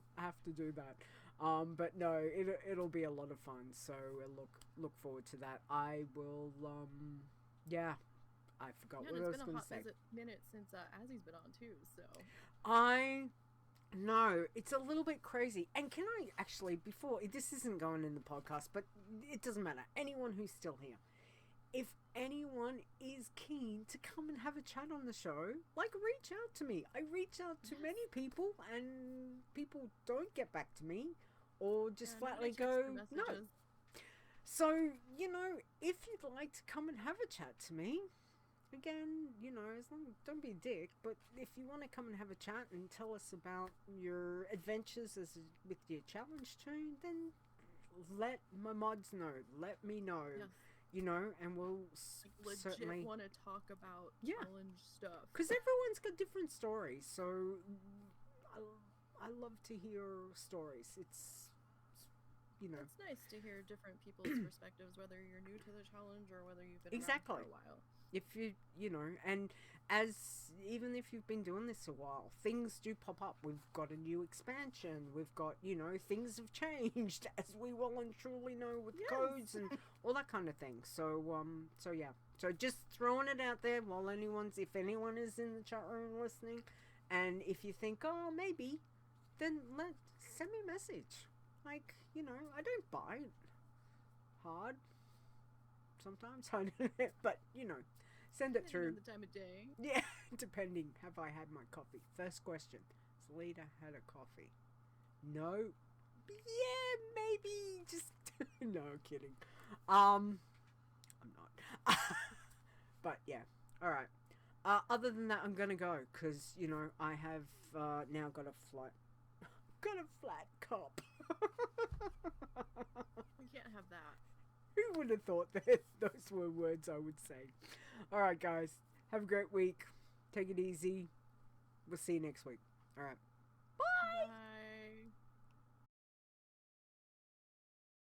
do that. But no, it'll be a lot of fun. So look forward to that. I will. Yeah, I forgot what I was going to say. It's been a hot minute since Azzy's been on too. So I know it's a little bit crazy. And can I actually, before this isn't going in the podcast, but it doesn't matter. Anyone who's still here, if anyone is keen to come and have a chat on the show, like, reach out to me. I reach out to many people, and people don't get back to me, or just flatly go no. So, you know, if you'd like to come and have a chat to me, again, you know, don't be a dick, but if you want to come and have a chat and tell us about your adventures with your challenge tune, then let my mods know. Let me know. Yes. You know, and we'll certainly want to talk about challenge stuff. Because everyone's got different stories, so I love to hear stories. It's you know, it's nice to hear different people's perspectives, whether you're new to the challenge or whether you've been around for a while. If you know, and even if you've been doing this a while, things do pop up. We've got a new expansion. We've got, you know, things have changed, as we well and truly know, with codes and all that kind of thing. So yeah. So just throwing it out there while if anyone is in the chat room listening, and if you think, oh, maybe, then send me a message. Like, you know, I don't bite hard. Sometimes I don't, but you know, send it through. The time of day. Yeah, depending. Have I had my coffee? First question: has Leeta had a coffee? No. Yeah, maybe. Just no, kidding. I'm not. But yeah. All right. Other than that, I'm gonna go because, you know, I have now got a flat cup. We can't have that. Who would have thought that those were words I would say? All right, guys. Have a great week. Take it easy. We'll see you next week. All right. Bye. Bye.